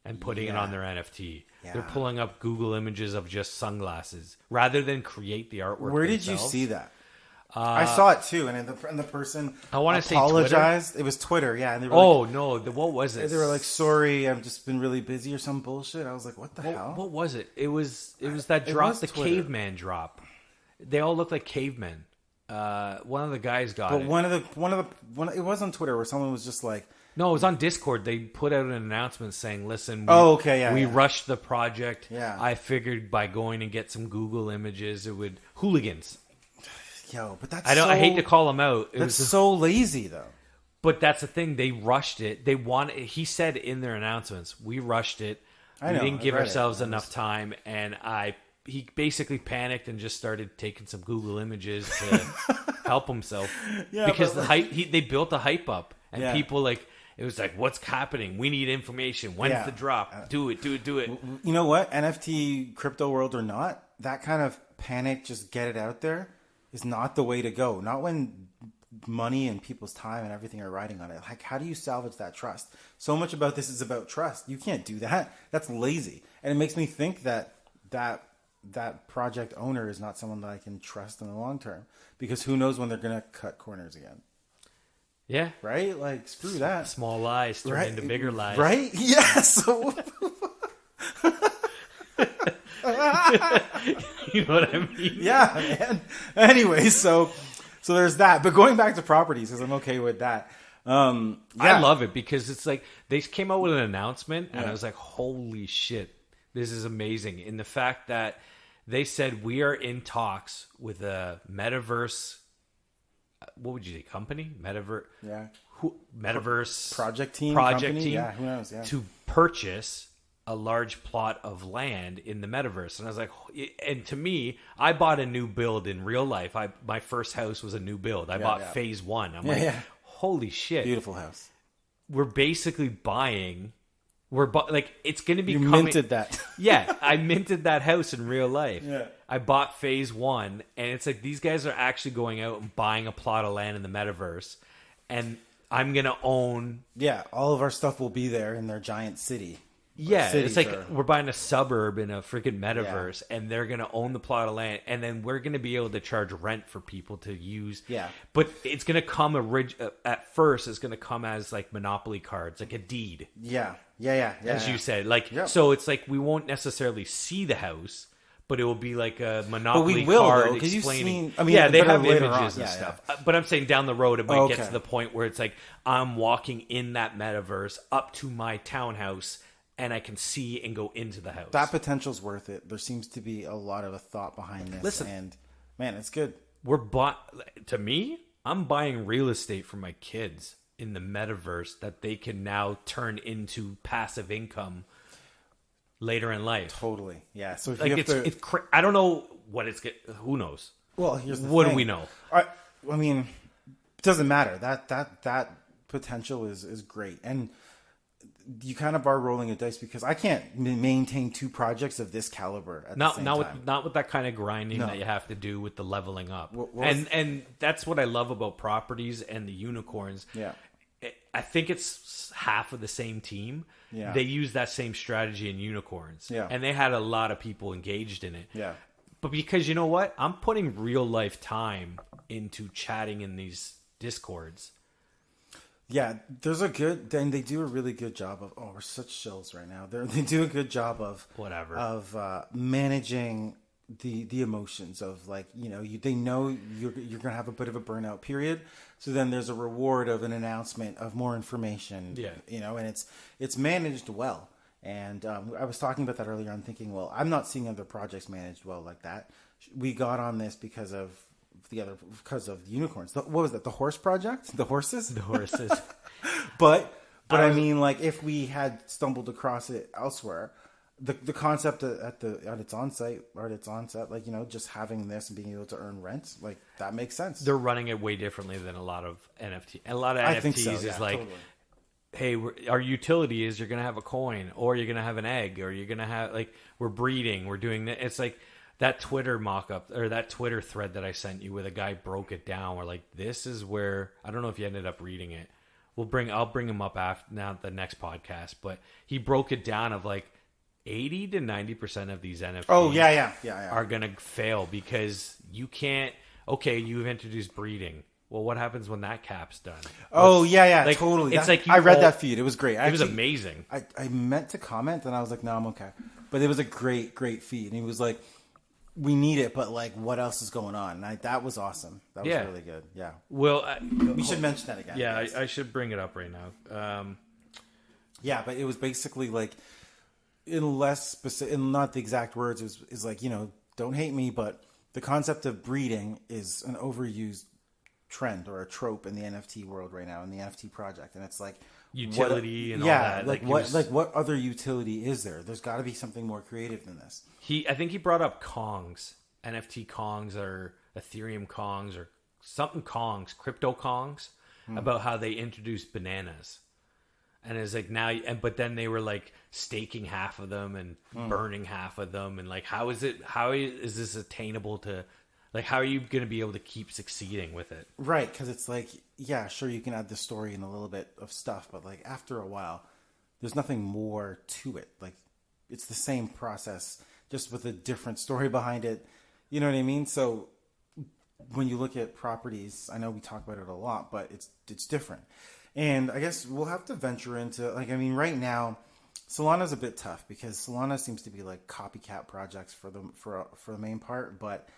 and putting it on their NFT. Yeah. They're pulling up Google images of just sunglasses rather than create the artwork. Where did you see that? I saw it too, and the person I want to apologized. Say it was Twitter, yeah. And they were what was it? They were sorry, I've just been really busy or some bullshit. I was like, what the hell? What was it? It was that drop, the Twitter. Caveman drop. They all look like cavemen. One of the guys got it. But it was on Twitter where someone was just like, no, it was on Discord. They put out an announcement saying, listen, we rushed the project. Yeah. I figured by going and get some Google images, it would hooligans. Yo, but I hate to call them out. That's so lazy, though. But that's the thing. They rushed it. He said in their announcements, we rushed it. We didn't give ourselves enough time. And he basically panicked and just started taking some Google images to help himself. Yeah, because they built the hype up. And people it was what's happening? We need information. When's the drop? Do it. You know what? NFT, crypto world or not, that kind of panic, just get it out there, is not the way to go. Not when money and people's time and everything are riding on it. How do you salvage that trust? So much about this is about trust. You can't do that. That's lazy. And it makes me think that project owner is not someone that I can trust in the long term, because who knows when they're going to cut corners again. Yeah. Right? Screw that. Small lies turn into bigger lies. Right? Yeah. So... You know what I mean? Yeah, man. Anyway, so there's that. But going back to properties, because I'm okay with that. I love it because it's they came out with an announcement, and I was like, holy shit, this is amazing. In the fact that they said we are in talks with a metaverse. What would you say? Company? Metaverse? Yeah. Metaverse project team. Yeah, who knows? Yeah. To purchase a large plot of land in the metaverse. And I was like, and to me, I bought a new build in real life. My first house was a new build. I bought phase 1. I'm holy shit. Beautiful house. We're basically buying, it's going to be You minted that. Yeah, I minted that house in real life. Yeah. I bought phase 1, and it's these guys are actually going out and buying a plot of land in the metaverse, and I'm going to own. Yeah, all of our stuff will be there in their giant city. Yeah, it's we're buying a suburb in a freaking metaverse, and they're going to own the plot of land, and then we're going to be able to charge rent for people to use. Yeah. But it's going to come at first, it's going to come as Monopoly cards, like a deed. Yeah. As you said. So it's we won't necessarily see the house, but it will be like a Monopoly card explaining. They have images and stuff. But I'm saying down the road, it might get to the point where it's I'm walking in that metaverse up to my townhouse, and I can see and go into the house. That potential's worth it. There seems to be a lot of a thought behind this. Listen, and man, it's good. To me, I'm buying real estate for my kids in the metaverse that they can now turn into passive income. later in life. Totally. Yeah. So if like I don't know what it's who knows. Well, here's the what thing. do we know? I mean, it doesn't matter. That potential is great, and you kind of are rolling a dice because I can't maintain 2 projects of this caliber at the same time. Not with that kind of grinding that you have to do with the leveling up. And that's what I love about properties and the unicorns. Yeah. I think it's half of the same team. Yeah. They use that same strategy in unicorns. Yeah. And they had a lot of people engaged in it. Yeah. But because you know what? I'm putting real life time into chatting in these Discords. Yeah, then they do a really good job of, we're such shills right now. They do a good job of managing the emotions of like, they know you're going to have a bit of a burnout period. So then there's a reward of an announcement of more information, and it's managed well. And I was talking about that earlier. I'm thinking, well, I'm not seeing other projects managed well like that. We got on this because of the unicorns. What was that? The horse project? The horses? The horses. but I mean, like if we had stumbled across it elsewhere, the concept at its onset, like, just having this and being able to earn rent, like that makes sense. They're running it way differently than a lot of NFT. A lot of NFTs is like, totally. Hey, our utility is you're going to have a coin, or you're going to have an egg, or you're going to have, like, we're breeding, we're doing that. It's like that Twitter mock-up, or that Twitter thread that I sent you where the guy broke it down. We're like, this is where, I don't know if you ended up reading it. I'll bring him up after the next podcast, but he broke it down of like 80 to 90% of these NFTs are going to fail because you can't, you've introduced breeding. Well, what happens when that cap's done? Like, totally. It's I read that feed. It was great. It was amazing. I meant to comment, and I was like, no, I'm okay. But it was a great, great feed. And he was like, we need it, but like, what else is going on? And that was awesome. That was really good. Yeah. Well, we should mention that again. Yeah, I should bring it up right now. But it was basically like, in less specific, in not the exact words, is like, don't hate me, but the concept of breeding is an overused trend or a trope in the NFT world right now, in the NFT project. And it's like utility and all that. What other utility is there? There's got to be something more creative than this. I think he brought up Kongs, NFT Kongs or Ethereum Kongs or something Kongs, crypto Kongs, about how they introduced bananas. And it's like but then they were like staking half of them and burning half of them. And like, how is this attainable to, like, how are you going to be able to keep succeeding with it? Right. Cause it's like, yeah, sure. You can add the story and a little bit of stuff, but like after a while, there's nothing more to it. Like it's the same process, just with a different story behind it. You know what I mean? So when you look at properties, I know we talk about it a lot, but it's different. And I guess we'll have to venture into, like, I mean, right now, Solana's a bit tough because Solana seems to be like copycat projects for the main part, but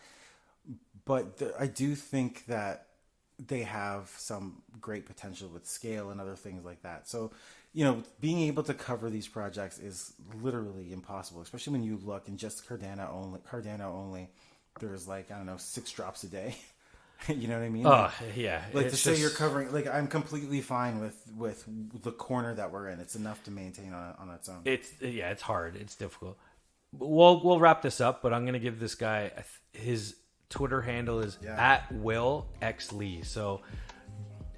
I do think that they have some great potential with scale and other things like that. So, being able to cover these projects is literally impossible, especially when you look in just Cardano only. There's like, I don't know, 6 drops a day. You know what I mean? Like to say you're covering, like, I'm completely fine with the corner that we're in. It's enough to maintain on its own. It's hard. It's difficult. We'll wrap this up, but I'm going to give this guy his Twitter handle is at Will X Lee. So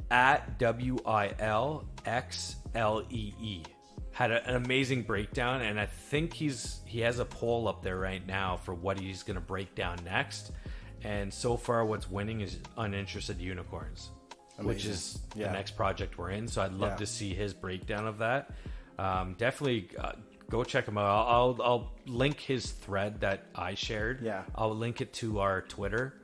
at WILXLEE. Had an amazing breakdown, and I think he has a poll up there right now for what he's going to break down next. And so far, what's winning is Uninterested Unicorns, which is the next project we're in. So I'd love to see his breakdown of that. Definitely go check him out. I'll link his thread that I shared. Yeah, I'll link it to our Twitter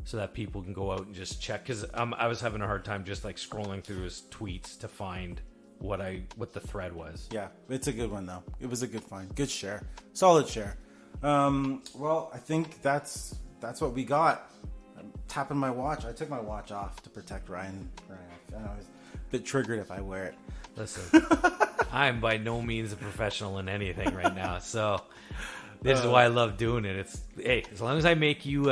so that people can go out and just check. Because I was having a hard time just like scrolling through his tweets to find what the thread was. Yeah, it's a good one though. It was a good find. Good share. Solid share. Well, I think that's what we got. I'm tapping my watch. I took my watch off to protect Ryan. I know he's a bit triggered if I wear it. Listen, I'm by no means a professional in anything right now, so this is why I love doing it. It's as long as I make you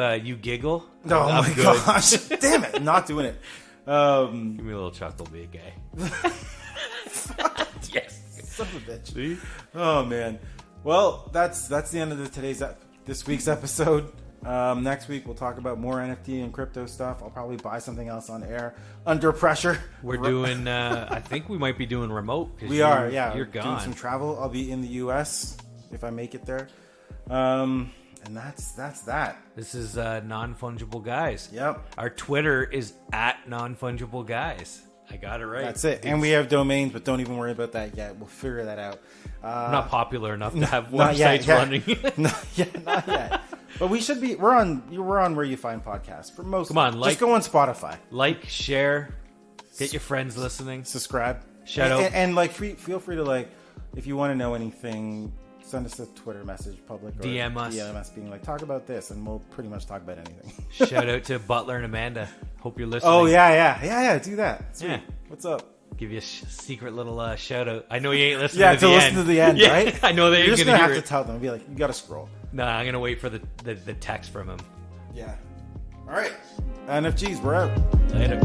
giggle. Oh I'm my good. Gosh! Damn it! I'm not doing it. Give me a little chuckle, be gay. Yes, son of a bitch. See? Oh man. Well, that's the end of this week's episode. Next week we'll talk about more NFT and crypto stuff. I'll probably buy something else on air under pressure. We're doing. I think we might be doing remote. We are. Yeah, you're gone. Doing some travel. I'll be in the U.S. if I make it there. And that's that. This is Non-Fungible Guys. Yep. Our Twitter is @Non-Fungible Guys. I got it right. That's it. And we have domains, but don't even worry about that yet. We'll figure that out. I'm not popular enough to have websites running. Not yet. But we should be. We're on where you find podcasts for most. Come on, just go on Spotify. Like, share, get your friends listening, subscribe, shout out, and like feel free to like if you want to know anything. Send us a Twitter message, public, or DM us being like, talk about this, and we'll pretty much talk about anything. Shout out to Butler and Amanda. Hope you're listening. Oh yeah. Do that. Sweet. Yeah. What's up? Give you a secret little shout out. I know you ain't listening. Yeah, to listen to the end, right? I know they ain't You're just gonna hear have it. to tell them. Be like, you gotta scroll. No, I'm gonna wait for the text from him. Yeah. All right. NFGs, we're out. Later.